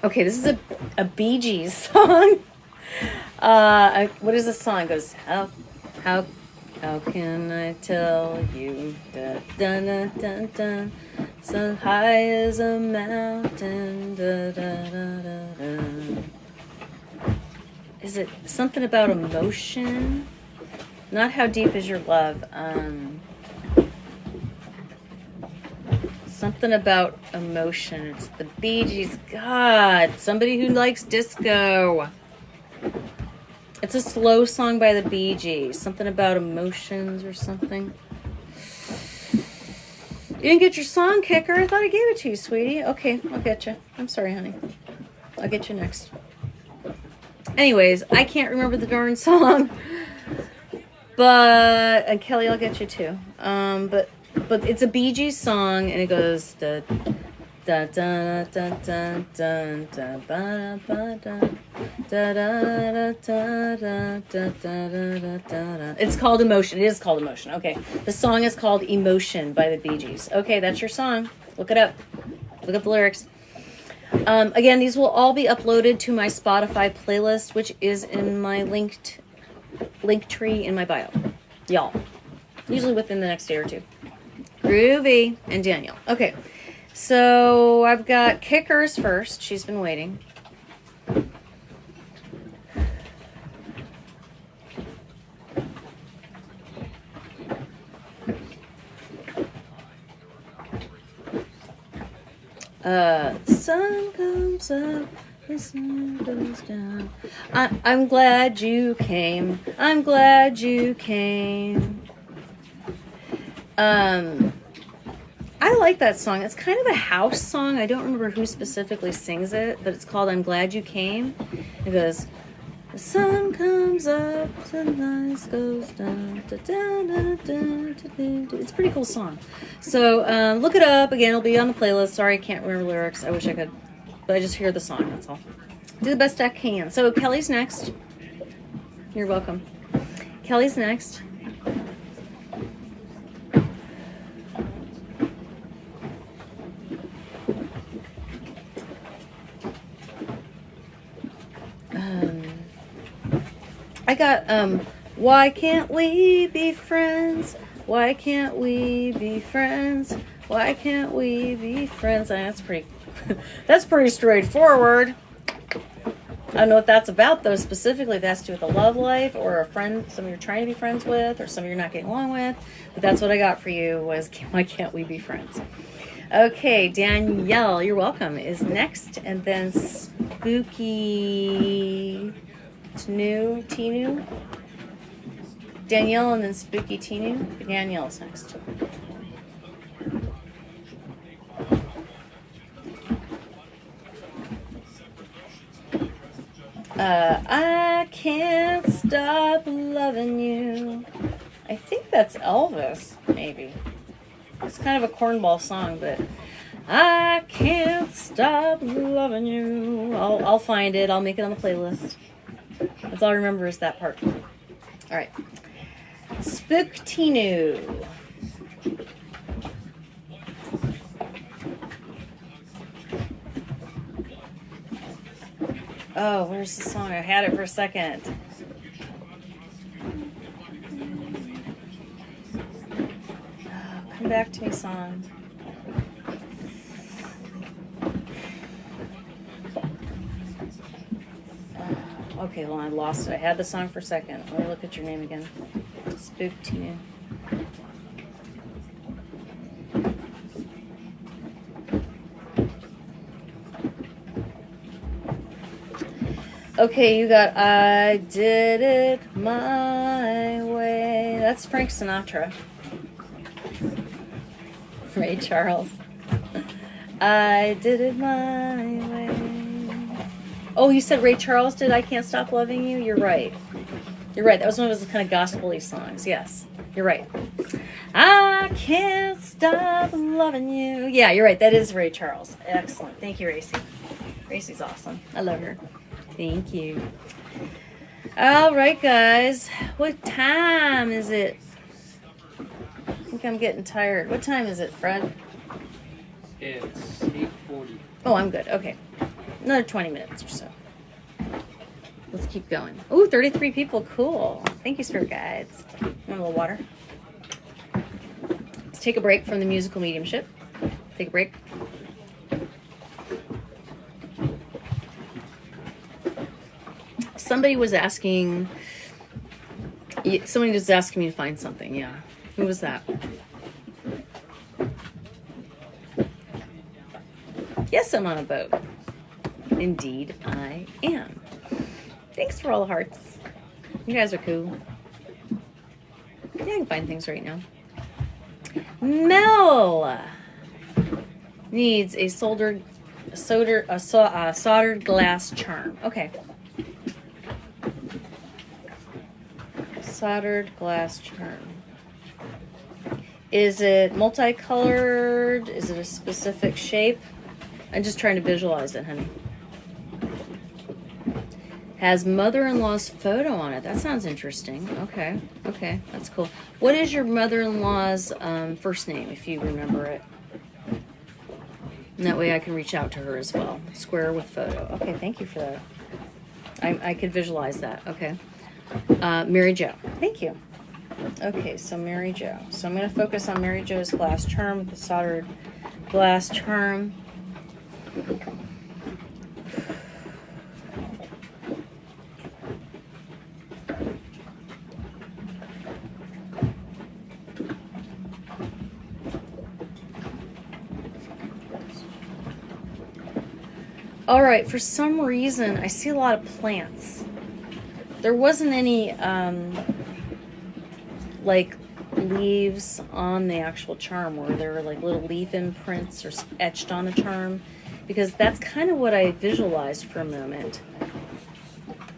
Okay, this is a Bee Gees song. What is the song? It goes, how can I tell you? Da, da, da, da, da, so high as a mountain. Da, da, da, da, da. Is it something about emotion? Not how deep is your love. Something about emotion. It's the Bee Gees. God, somebody who likes disco. It's a slow song by the Bee Gees. Something about emotions or something. You didn't get your song, Kicker. I thought I gave it to you, sweetie. Okay, I'll get you. I'm sorry, honey. I'll get you next. Anyways, I can't remember the darn song. But, and Kelly, I'll get you too. But it's a Bee Gees song, and it goes da da da da da da da ba ba da da da da da da da da. It's called Emotion. It is called Emotion. Okay, the song is called Emotion by the Bee Gees. Okay, that's your song. Look it up. Look up the lyrics. Again, these will all be uploaded to my Spotify playlist, which is in my link tree in my bio. Y'all, usually within the next day or two. Groovy. And Danielle. Okay, so I've got Kickers first. She's been waiting. Sun comes up, the sun goes down. I'm glad you came. I'm glad you came. I like that song. It's kind of a house song. I don't remember who specifically sings it, but it's called I'm Glad You Came. It goes, the sun comes up, the night goes down. Da, da, da, da, da, da. It's a pretty cool song. So look it up. Again, it'll be on the playlist. Sorry, I can't remember lyrics. I wish I could, but I just hear the song. That's all. Do the best I can. So Kelly's next. You're welcome. Kelly's next. I got, why can't we be friends? Why can't we be friends? Why can't we be friends? That's pretty straightforward. I don't know what that's about, though, specifically. If that's to do with the love life or a friend, somebody you're trying to be friends with or somebody you're not getting along with. But that's what I got for you was, why can't we be friends? Okay, Danielle, you're welcome, is next. And then Spooky Tinu. Danielle and then Spooky Tinu. Danielle's next. I can't stop loving you. I think that's Elvis, maybe. It's kind of a cornball song, but I can't stop loving you. I'll find it. I'll make it on the playlist. That's all I remember is that part. All right. Spooktinu. Oh, where's the song? I had it for a second. Oh, come back to me, song. Okay, well, I lost it. I had the song for a second. Let me look at your name again. Spooktinu. Okay, you got I Did It My Way. That's Frank Sinatra. Ray Charles. I did it my way. Oh, you said Ray Charles did I Can't Stop Loving You? You're right. You're right. That was one of his kind of gospel-y songs. Yes, you're right. I can't stop loving you. Yeah, you're right. That is Ray Charles. Excellent. Thank you, Racy. Racy's awesome. I love her. Thank you. All right, guys. What time is it? I think I'm getting tired. What time is it, Fred? It's 8:40. Oh, I'm good. Okay. Another 20 minutes or so. Let's keep going. Ooh, 33 people. Cool. Thank you, Spirit Guides. Want a little water? Let's take a break from the musical mediumship. Take a break. Somebody was asking me to find something. Yeah. Who was that? Yes, I'm on a boat. Indeed, I am. Thanks for all the hearts. You guys are cool. Yeah, I can find things right now. Mel needs a soldered glass charm. Okay. Soldered glass charm. Is it multicolored? Is it a specific shape? I'm just trying to visualize it, honey. Has mother-in-law's photo on it. That sounds interesting. Okay. Okay. That's cool. What is your mother-in-law's first name, if you remember it? And that way I can reach out to her as well. Square with photo. Okay. Thank you for that. I could visualize that. Okay. Mary Jo. Thank you. Okay. So Mary Jo. So I'm going to focus on Mary Jo's glass charm, the soldered glass charm. All right, for some reason, I see a lot of plants. There wasn't any, like, leaves on the actual charm where there were, like, little leaf imprints or etched on the charm, because that's kind of what I visualized for a moment.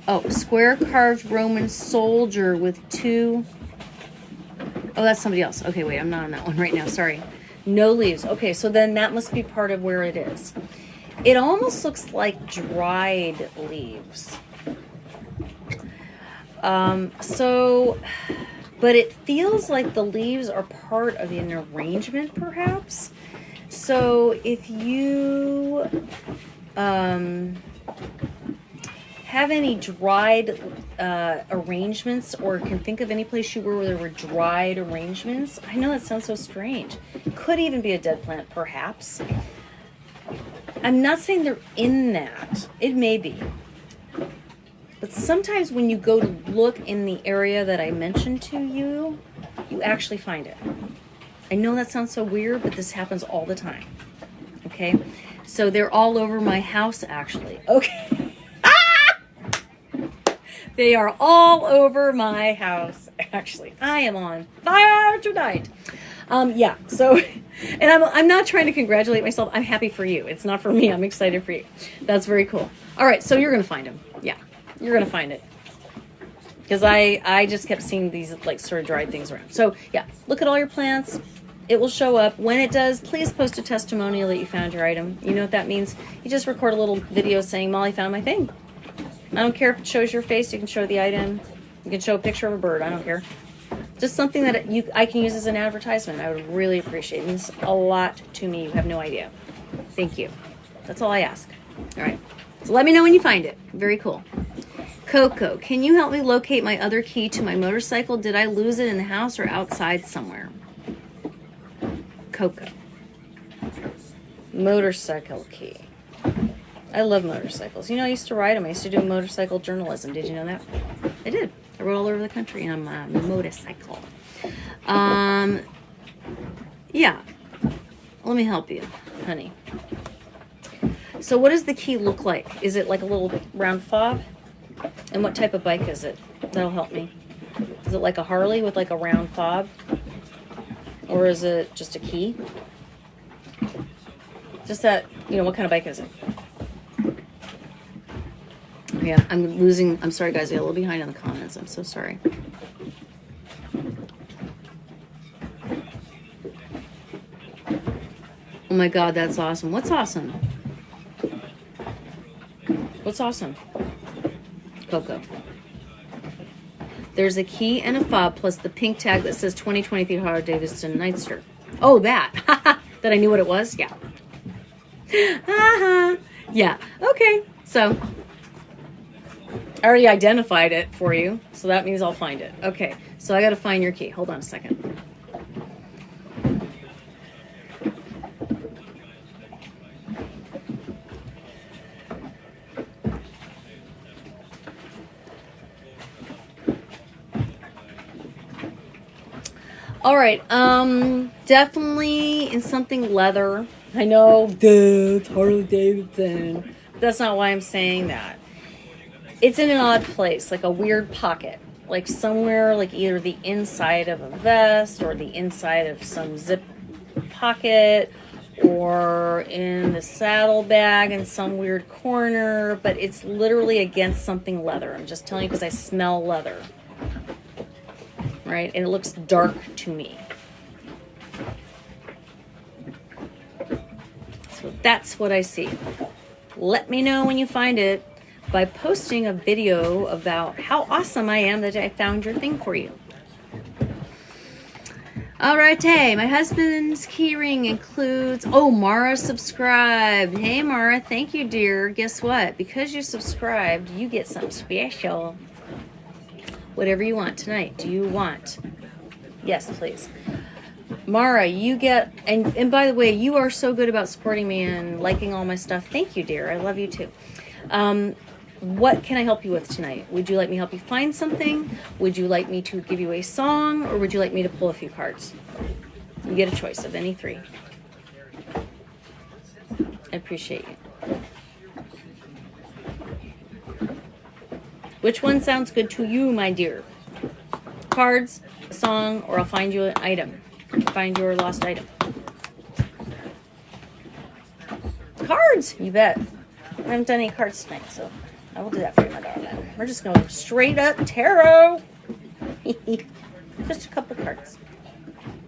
Oh, square carved Roman soldier with two... Oh, that's somebody else. Okay, wait, I'm not on that one right now. Sorry. No leaves. Okay, so then that must be part of where it is. It almost looks like dried leaves. But it feels like the leaves are part of an arrangement, perhaps. So if you have any dried arrangements, or can think of any place you were where there were dried arrangements, I know that sounds so strange. It could even be a dead plant, perhaps. I'm not saying they're in that. It may be. But sometimes when you go to look in the area that I mentioned to you, you actually find it. I know that sounds so weird, but this happens all the time. Okay? So they're all over my house, actually. Okay. They are all over my house, actually. I am on fire tonight. Yeah, so, and I'm not trying to congratulate myself. I'm happy for you. It's not for me. I'm excited for you. That's very cool. All right, so you're going to find them. Yeah, You're going to find it. Because I just kept seeing these like sort of dried things around. So yeah, look at all your plants. It will show up. When it does, please post a testimonial that you found your item. You know what that means? You just record a little video saying, Molly found my thing. I don't care if it shows your face. You can show the item. You can show a picture of a bird. I don't care. Just something that I can use as an advertisement. I would really appreciate it. It means a lot to me. You have no idea. Thank you. That's all I ask. All right. So let me know when you find it. Very cool. Coco, can you help me locate my other key to my motorcycle? Did I lose it in the house or outside somewhere? Coco. Motorcycle key. I love motorcycles. You know, I used to ride them. I used to do motorcycle journalism. Did you know that? I did. I rode all over the country on my motorcycle. Yeah. Let me help you, honey. So what does the key look like? Is it like a little round fob? And what type of bike is it? That'll help me. Is it like a Harley with like a round fob? Or is it just a key? Just that, you know, what kind of bike is it? Yeah, I'm sorry guys, I got a little behind on the comments. I'm so sorry. Oh my God, that's awesome. What's awesome? What's awesome? Coco. There's a key and a fob plus the pink tag that says 2023 Harley Davidson Nightster. Oh, that. That I knew what it was? Yeah. Yeah. Okay. So, I already identified it for you, so that means I'll find it. Okay. So I got to find your key. Hold on a second. All right, definitely in something leather. I know, duh, it's Harley Davidson. That's not why I'm saying that. It's in an odd place, like a weird pocket. Like somewhere, like either the inside of a vest or the inside of some zip pocket or in the saddlebag in some weird corner. But it's literally against something leather. I'm just telling you because I smell leather. Right? And it looks dark to me. So that's what I see. Let me know when you find it by posting a video about how awesome I am that I found your thing for you. All right, hey, my husband's key ring includes... Oh, Mara subscribed. Hey, Mara, thank you, dear. Guess what? Because you subscribed, you get something special. Whatever you want tonight. Do you want? Yes, please. Mara, you get... And by the way, you are so good about supporting me and liking all my stuff. Thank you, dear. I love you, too. What can I help you with tonight? Would you like me to help you find something? Would you like me to give you a song? Or would you like me to pull a few cards? You get a choice of any three. I appreciate you. Which one sounds good to you, my dear? Cards, a song, or I'll find you an item. Find your lost item. Cards! You bet. I haven't done any cards tonight, so I will do that for you, my darling. We're just going straight up tarot. Just a couple cards.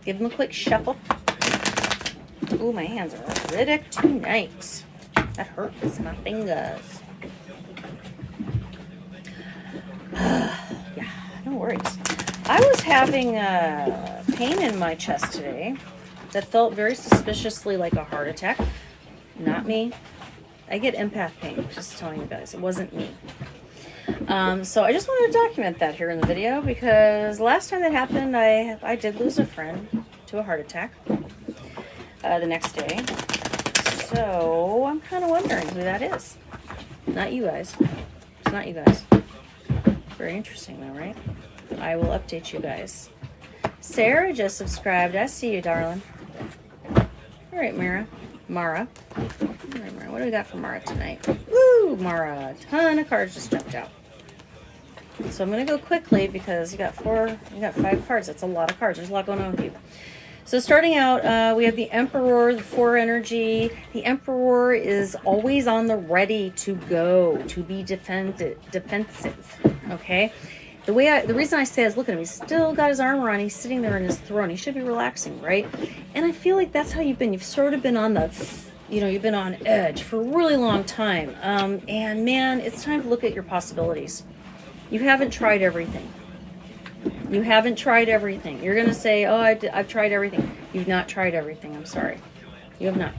Give them a quick shuffle. Ooh, my hands are arthritic tonight. That hurts my fingers. Yeah, no worries. I was having pain in my chest today that felt very suspiciously like a heart attack. Not me. I get empath pain, just telling you guys. It wasn't me. So I just wanted to document that here in the video because last time that happened, I did lose a friend to a heart attack the next day. So I'm kind of wondering who that is. Not you guys. It's not you guys. Very interesting though, right? I will update you guys. Sarah just subscribed. I see you, darling. All right, Mara. All right, Mara. What do we got for Mara tonight? Woo, Mara. A ton of cards just jumped out. So I'm going to go quickly because you got 5 cards. That's a lot of cards. There's a lot going on with you. So starting out, we have the Emperor, the 4 energy. The Emperor is always on the ready to go, to be defensive. Okay. The reason I say is, look at him. He's still got his armor on. He's sitting there in his throne. He should be relaxing, right? And I feel like that's how you've been. You've sort of been on the, you've been on edge for a really long time. And man, it's time to look at your possibilities. You haven't tried everything. You haven't tried everything. You're going to say, oh, I've tried everything. You've not tried everything. I'm sorry. You have not.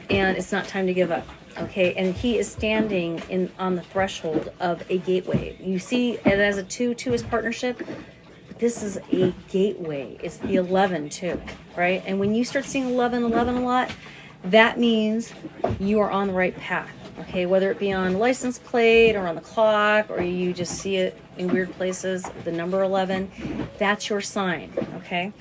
And it's not time to give up. Okay, and he is standing on the threshold of a gateway. You see it as a 2 is partnership. This is a gateway. It's the 11 too, right? And when you start seeing 11 a lot, that means you are on the right path. Okay, whether it be on license plate or on the clock, or you just see it in weird places, the number 11, that's your sign, okay?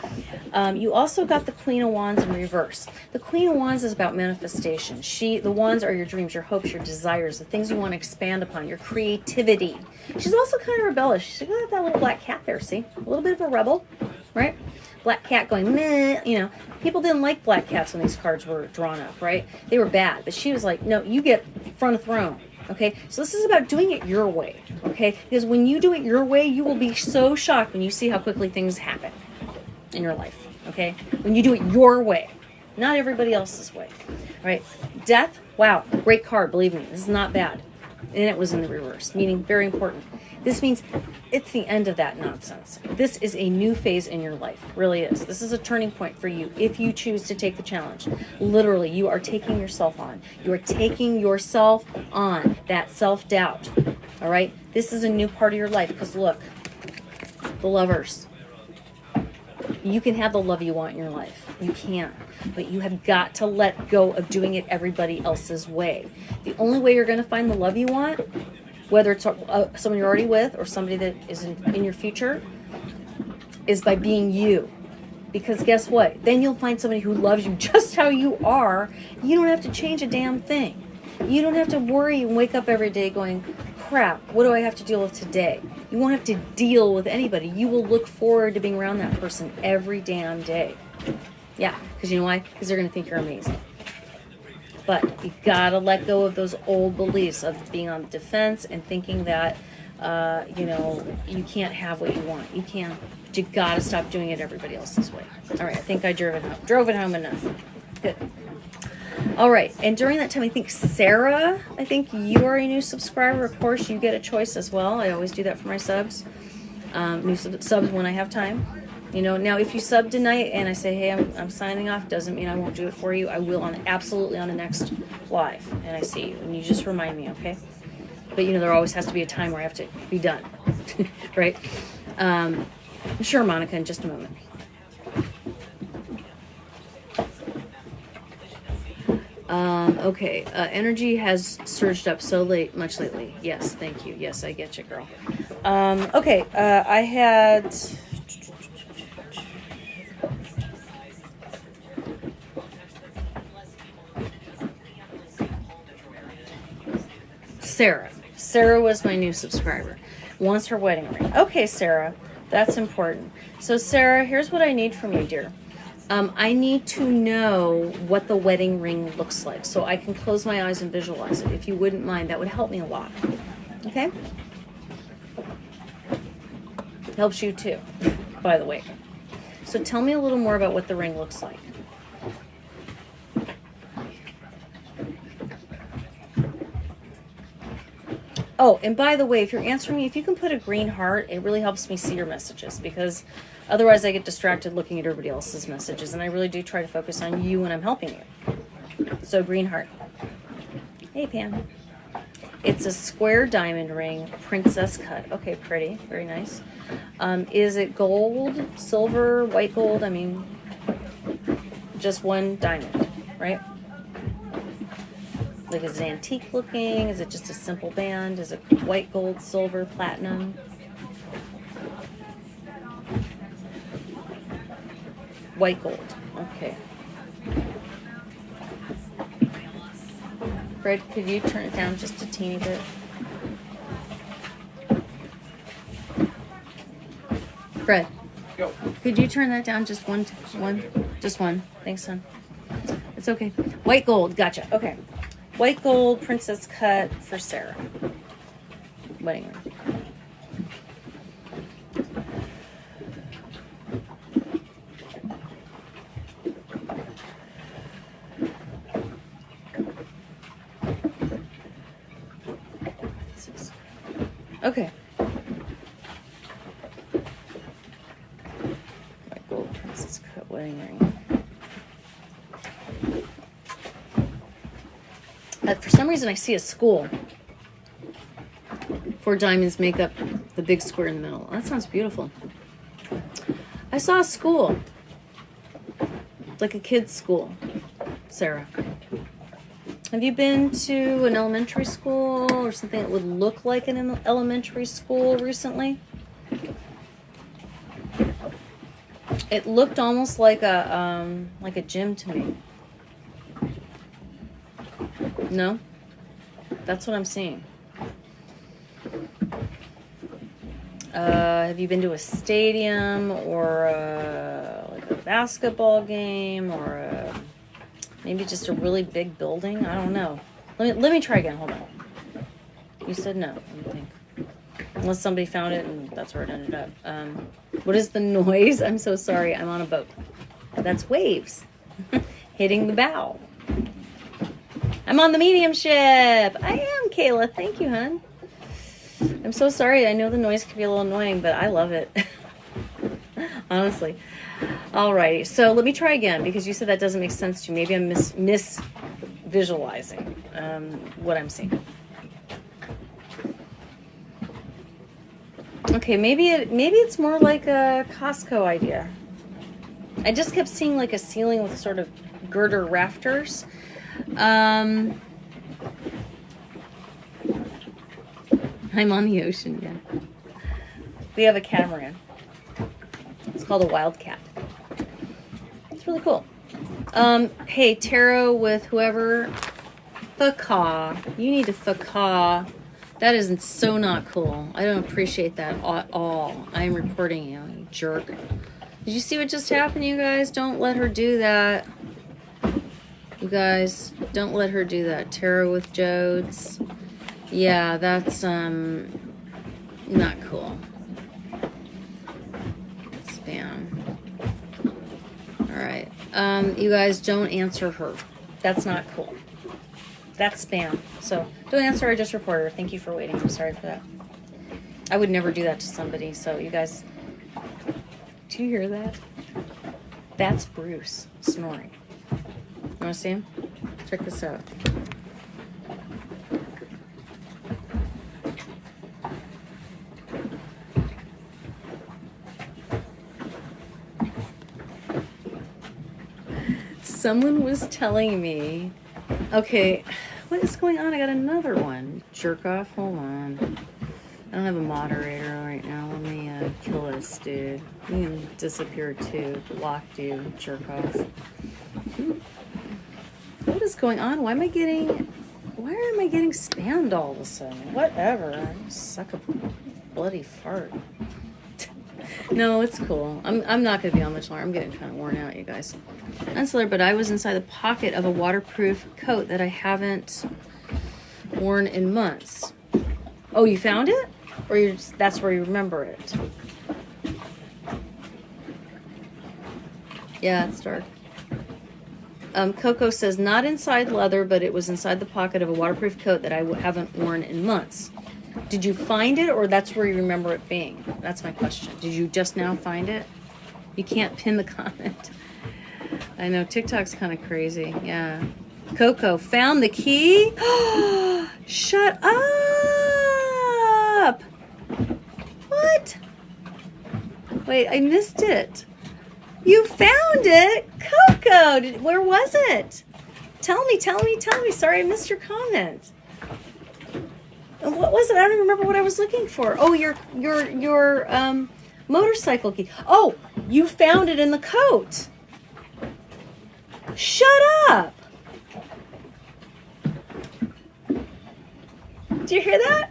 You also got the Queen of Wands in reverse. The Queen of Wands is about manifestation. The wands are your dreams, your hopes, your desires, the things you want to expand upon, your creativity. She's also kind of rebellious. She's got that little black cat there, see? A little bit of a rebel, right? Black cat going, meh, people didn't like black cats when these cards were drawn up, right? They were bad, but she was like, no, you get front of throne, okay? So this is about doing it your way, okay? Because when you do it your way, you will be so shocked when you see how quickly things happen in your life, okay? When you do it your way, not everybody else's way, right? Death, wow, great card, believe me, this is not bad. And it was in the reverse, meaning very important. This means it's the end of that nonsense. This is a new phase in your life, really is. This is a turning point for you if you choose to take the challenge. Literally, you are taking yourself on. You are taking yourself on, that self-doubt, all right? This is a new part of your life because look, the Lovers. You can have the love you want in your life. You can. But you have got to let go of doing it everybody else's way. The only way you're going to find the love you want, whether it's someone you're already with or somebody that is in your future, is by being you. Because guess what? Then you'll find somebody who loves you just how you are. You don't have to change a damn thing. You don't have to worry and wake up every day going, crap, what do I have to deal with today? You won't have to deal with anybody. You will look forward to being around that person every damn day. Yeah, because you know why? Because they're going to think you're amazing. But you got to let go of those old beliefs of being on the defense and thinking that, you can't have what you want. You can. But you got to stop doing it everybody else's way. All right, I think I drove it home enough. Good. All right, and during that time, I think Sarah, you are a new subscriber. Of course, you get a choice as well. I always do that for my subs. New subs when I have time. Now if you sub tonight and I say, hey, I'm signing off, doesn't mean I won't do it for you. I will absolutely on the next live, and I see you, and you just remind me, okay? But there always has to be a time where I have to be done, right? Sure, Monica, in just a moment. Okay, energy has surged up so much lately. Yes, thank you. Yes, I get you, girl. Okay, I had... Sarah was my new subscriber. Wants her wedding ring. Okay, Sarah, that's important. So, Sarah, here's what I need from you, dear. I need to know what the wedding ring looks like so I can close my eyes and visualize it. If you wouldn't mind, that would help me a lot. Okay? Helps you too, by the way. So tell me a little more about what the ring looks like. Oh, and by the way, if you're answering me, if you can put a green heart, it really helps me see your messages, because otherwise I get distracted looking at everybody else's messages, and I really do try to focus on you when I'm helping you. So green heart. Hey, Pam. It's a square diamond ring, princess cut. Okay, pretty. Very nice. Is it gold, silver, white gold? I mean, just one diamond, right? Like, is it antique looking? Is it just a simple band? Is it white gold, silver, platinum? White gold. Okay. Fred, could you turn it down just a teeny bit? Fred, Go. Could you turn that down just one? Just one. Thanks, son. It's okay. White gold. Gotcha. Okay. White gold princess cut for Sarah. Wedding ring. Okay. White gold princess cut wedding ring. For some reason, I see a school. 4 diamonds make up the big square in the middle. That sounds beautiful. I saw a school. Like a kid's school. Sarah. Have you been to an elementary school or something that would look like an elementary school recently? It looked almost like a gym to me. No? That's what I'm seeing. Have you been to a stadium or like a basketball game or maybe just a really big building? I don't know. Let me try again. Hold on. You said no. Let me think. Unless somebody found it and that's where it ended up. What is the noise? I'm so sorry. I'm on a boat. That's waves hitting the bow. I'm on the mediumship. I am, Kayla. Thank you, hon. I'm so sorry. I know the noise can be a little annoying, but I love it. Honestly. Alrighty. So let me try again because you said that doesn't make sense to you. Maybe I'm mis-visualizing what I'm seeing. Okay, maybe it's more like a Costco idea. I just kept seeing like a ceiling with sort of girder rafters. I'm on the ocean, yeah. We have a catamaran. It's called a wildcat. It's really cool. Hey, tarot with whoever. Fucaw. You need to Fucaw. That isn't so not cool. I don't appreciate that at all. I'm reporting you, you jerk. Did you see what just happened, you guys? Don't let her do that. You guys, don't let her do that. Tarot with Jodes. Yeah, that's not cool. Spam. Alright. You guys don't answer her. That's not cool. That's spam. So don't answer, I just reported her. Thank you for waiting. I'm sorry for that. I would never do that to somebody, so you guys, do you hear that? That's Bruce snoring. You want to see him? Check this out. Someone was telling me, okay, what is going on? I got another one. Jerk off. Hold on. I don't have a moderator right now. Let me kill this dude. You can disappear too. Blocked you. Jerk off. What is going on? Why am I getting spammed all of a sudden? Whatever. I suck a bloody fart. No, it's cool. I'm not going to be on much longer. I'm getting kind of worn out, you guys. But I was inside the pocket of a waterproof coat that I haven't worn in months. Oh, you found it? Or that's where you remember it? Yeah, it's dark. Coco says, not inside leather, but it was inside the pocket of a waterproof coat that I haven't worn in months. Did you find it, or that's where you remember it being? That's my question. Did you just now find it? You can't pin the comment. I know, TikTok's kind of crazy. Yeah. Coco, found the key? Shut up! What? Wait, I missed it. You found it? Coco, where was it? Tell me. Sorry, I missed your comment. What was it? I don't remember what I was looking for. Oh, your motorcycle key. Oh, you found it in the coat. Shut up. Did you hear that?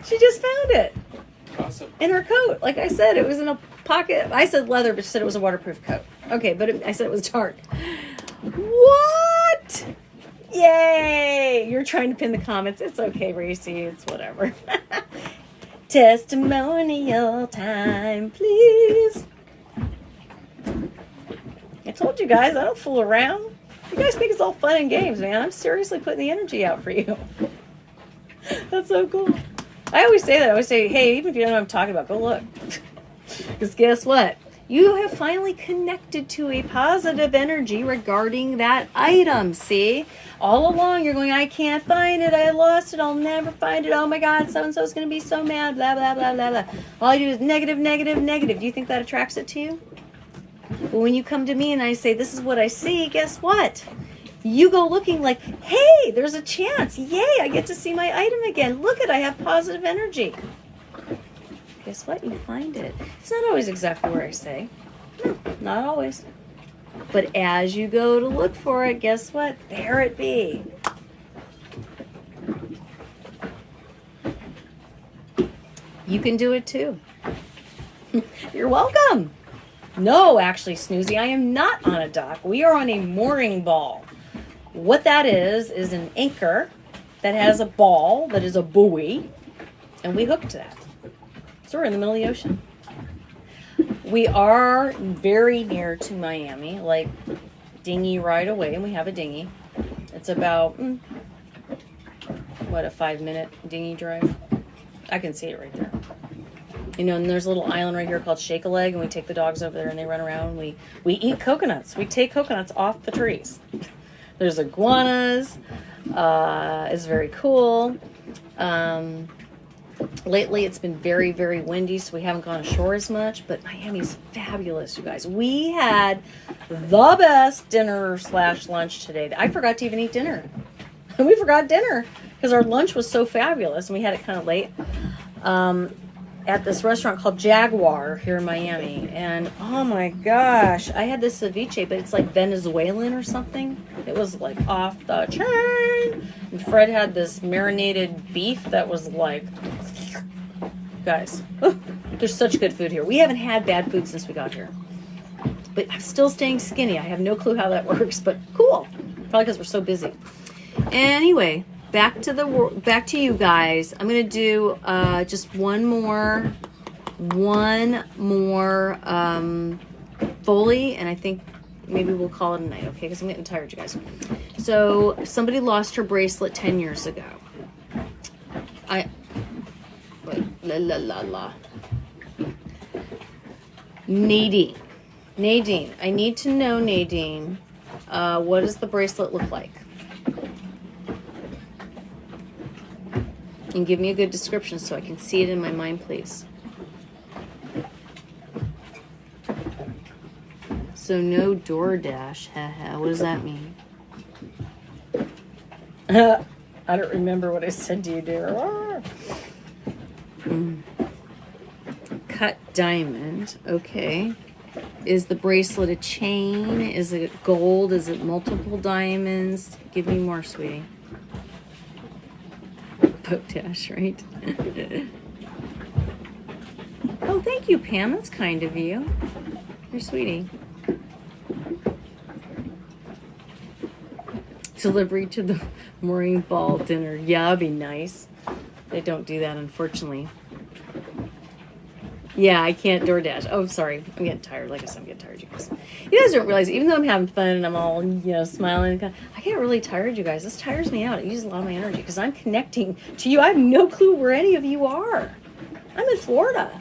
She just found it. Awesome. In her coat. Like I said, it was in a pocket. I said leather, but she said it was a waterproof coat. Okay, but I said it was dark. What? Yay! You're trying to pin the comments. It's okay, Racy. It's whatever. Testimonial time, please. I told you guys, I don't fool around. You guys think it's all fun and games, man. I'm seriously putting the energy out for you. That's so cool. I always say that. I always say, hey, even if you don't know what I'm talking about, go look. Because guess what? You have finally connected to a positive energy regarding that item. See? All along you're going, I can't find it. I lost it. I'll never find it. Oh my God, so-and-so's going to be so mad. Blah, blah, blah, blah, blah. All I do is negative, negative, negative. Do you think that attracts it to you? But when you come to me and I say, this is what I see, guess what? You go looking like, hey, there's a chance. Yay, I get to see my item again. Look at, I have positive energy. Guess what? You find it. It's not always exactly where I say. No, not always. But as you go to look for it, guess what? There it be. You can do it too. You're welcome. No, actually, Snoozy, I am not on a dock. We are on a mooring ball. What that is an anchor that has a ball that is a buoy, and we hooked that. So we're in the middle of the ocean. We are very near to Miami, like dinghy right away, and we have a dinghy. It's about, a 5-minute dinghy drive. I can see it right there. You know, and there's a little island right here called Shake a Leg, and we take the dogs over there and they run around. We eat coconuts. We take coconuts off the trees. There's iguanas. It's very cool. Lately it's been very, very windy, so we haven't gone ashore as much, but Miami's fabulous, you guys. We had the best dinner/lunch today. I forgot to even eat dinner. We forgot dinner because our lunch was so fabulous, and we had it kind of late. At this restaurant called Jaguar here in Miami. And oh my gosh, I had this ceviche, but it's like Venezuelan or something. It was like off the chain. And Fred had this marinated beef that was like, guys, there's such good food here. We haven't had bad food since we got here. But I'm still staying skinny. I have no clue how that works, but cool. Probably because we're so busy. Anyway, back to you guys. I'm gonna do just one more Foley, and I think maybe we'll call it a night, okay? Because I'm getting tired, you guys. So somebody lost her bracelet 10 years ago. Nadine, I need to know, Nadine, what does the bracelet look like? And give me a good description so I can see it in my mind, please. So no DoorDash. What does that mean? I don't remember what I said to you, dear. Cut diamond. Okay. Is the bracelet a chain? Is it gold? Is it multiple diamonds? Give me more, sweetie. Potash, right? Oh, thank you, Pam. That's kind of you. You're sweetie. Delivery to the mooring ball dinner. Yeah, that'd be nice. They don't do that, unfortunately. Yeah, I can't DoorDash. Oh, sorry. I'm getting tired. Like I said, I'm getting tired, you guys. You guys don't realize, even though I'm having fun and I'm all, smiling, I get really tired, you guys. This tires me out. It uses a lot of my energy because I'm connecting to you. I have no clue where any of you are. I'm in Florida.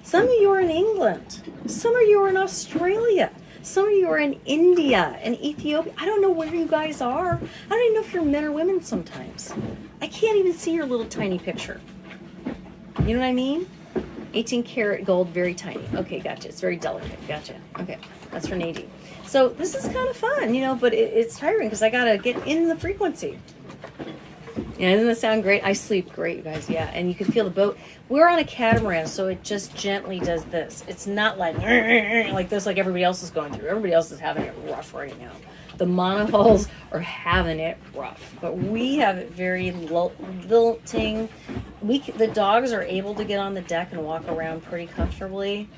Some of you are in England. Some of you are in Australia. Some of you are in India and Ethiopia. I don't know where you guys are. I don't even know if you're men or women sometimes. I can't even see your little tiny picture. You know what I mean? 18 karat gold, very tiny. Okay, gotcha. It's very delicate. Gotcha. Okay, that's for Nadine. So this is kind of fun, but it's tiring because I got to get in the frequency. Yeah, doesn't that sound great? I sleep great, you guys. Yeah, and you can feel the boat. We're on a catamaran, so it just gently does this. It's not like this like everybody else is going through. Everybody else is having it rough right now. The monohulls are having it rough, but we have it very lilting. The dogs are able to get on the deck and walk around pretty comfortably.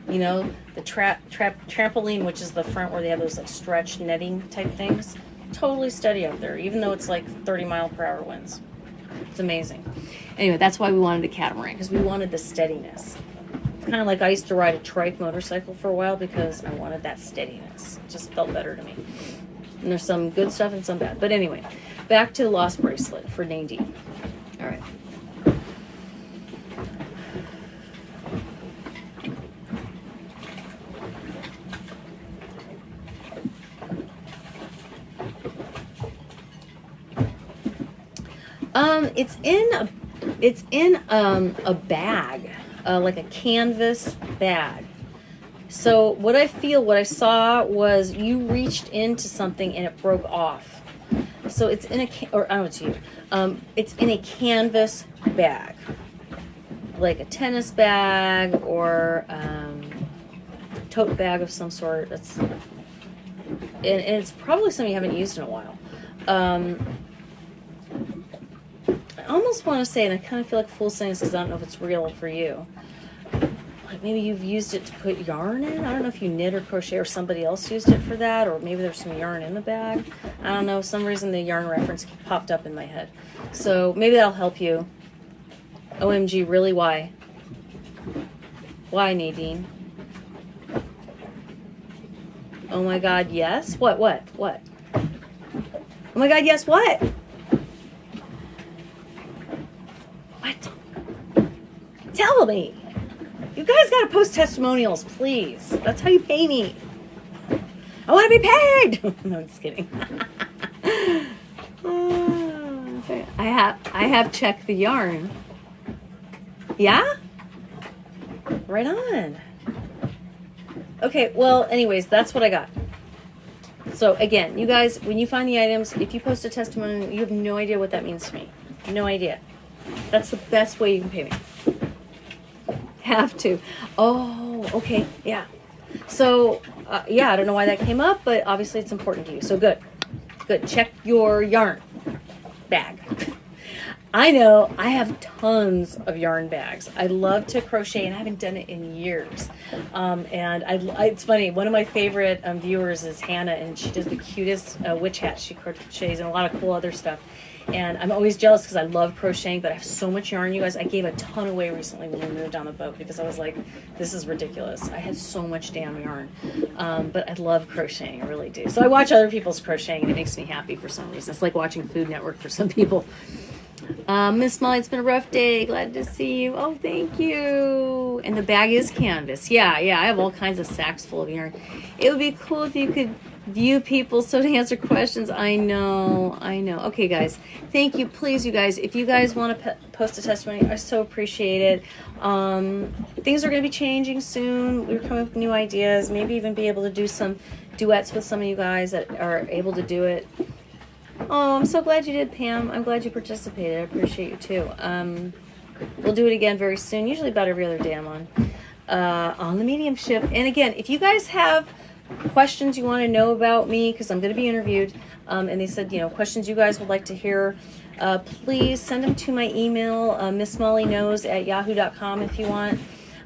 You know, the trampoline, which is the front where they have those like stretch netting type things. Totally steady out there, even though it's like 30-mile-per-hour winds. It's amazing. Anyway, that's why we wanted a catamaran, because we wanted the steadiness. It's kind of like I used to ride a trike motorcycle for a while because I wanted that steadiness. It just felt better to me. And there's some good stuff and some bad. But anyway, back to the lost bracelet for Nadine. All right. It's in a bag, like a canvas bag. So what I saw was you reached into something and it broke off. So it's in or I don't know, it's you. It's in a canvas bag, like a tennis bag or tote bag of some sort. And it's probably something you haven't used in a while. I almost want to say, and I kind of feel like a fool saying this because I don't know if it's real for you. Like maybe you've used it to put yarn in. I don't know if you knit or crochet or somebody else used it for that, or maybe there's some yarn in the bag. I don't know. For some reason the yarn reference popped up in my head. So maybe that'll help you. OMG, really? Why? Why, Nadine? Oh my God, yes? What? Oh my God, yes, what? What? Tell me. You guys gotta post testimonials, please. That's how you pay me. I want to be paid. No, I'm just kidding. Okay. I have checked the yarn. Yeah? Right on. Okay, well, anyways, that's what I got. So again, you guys, when you find the items, if you post a testimonial, you have no idea what that means to me. No idea. That's the best way you can pay me. Have to. Oh, okay. Yeah. So, yeah, I don't know why that came up, but obviously it's important to you. So good. Good. Check your yarn bag. I know I have tons of yarn bags. I love to crochet and I haven't done it in years. It's funny. One of my favorite viewers is Hannah, and she does the cutest witch hats. She crochets and a lot of cool other stuff. And I'm always jealous because I love crocheting, but I have so much yarn, you guys. I gave a ton away recently when we moved on the boat because I was like, this is ridiculous. I had so much damn yarn. But I love crocheting, I really do. So I watch other people's crocheting and it makes me happy for some reason. It's like watching Food Network for some people. Miss Molly, it's been a rough day. Glad to see you. Oh, thank you. And the bag is canvas. Yeah, I have all kinds of sacks full of yarn. It would be cool if you could view people so to answer questions. I know. Okay, guys. Thank you. Please, you guys, if you guys want to post a testimony, I so appreciate it. Things are going to be changing soon. We're coming up with new ideas. Maybe even be able to do some duets with some of you guys that are able to do it. Oh, I'm so glad you did, Pam. I'm glad you participated. I appreciate you too. We'll do it again very soon. Usually about every other day I'm on the Mediumship. And again, if you guys have questions you want to know about me, because I'm going to be interviewed, and they said, questions you guys would like to hear, please send them to my email, missmollyknows@yahoo.com if you want.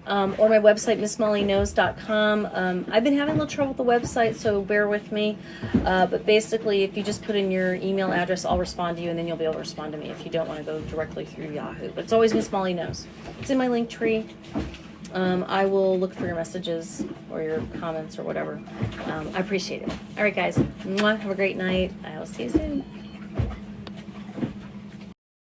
Or my website, missmollyknows.com. I've been having a little trouble with the website, so bear with me. But basically, if you just put in your email address, I'll respond to you, and then you'll be able to respond to me if you don't want to go directly through Yahoo. But it's always Miss Molly Knows. It's in my link tree. I will look for your messages or your comments or whatever. I appreciate it. All right, guys. Mwah. Have a great night. I will see you soon.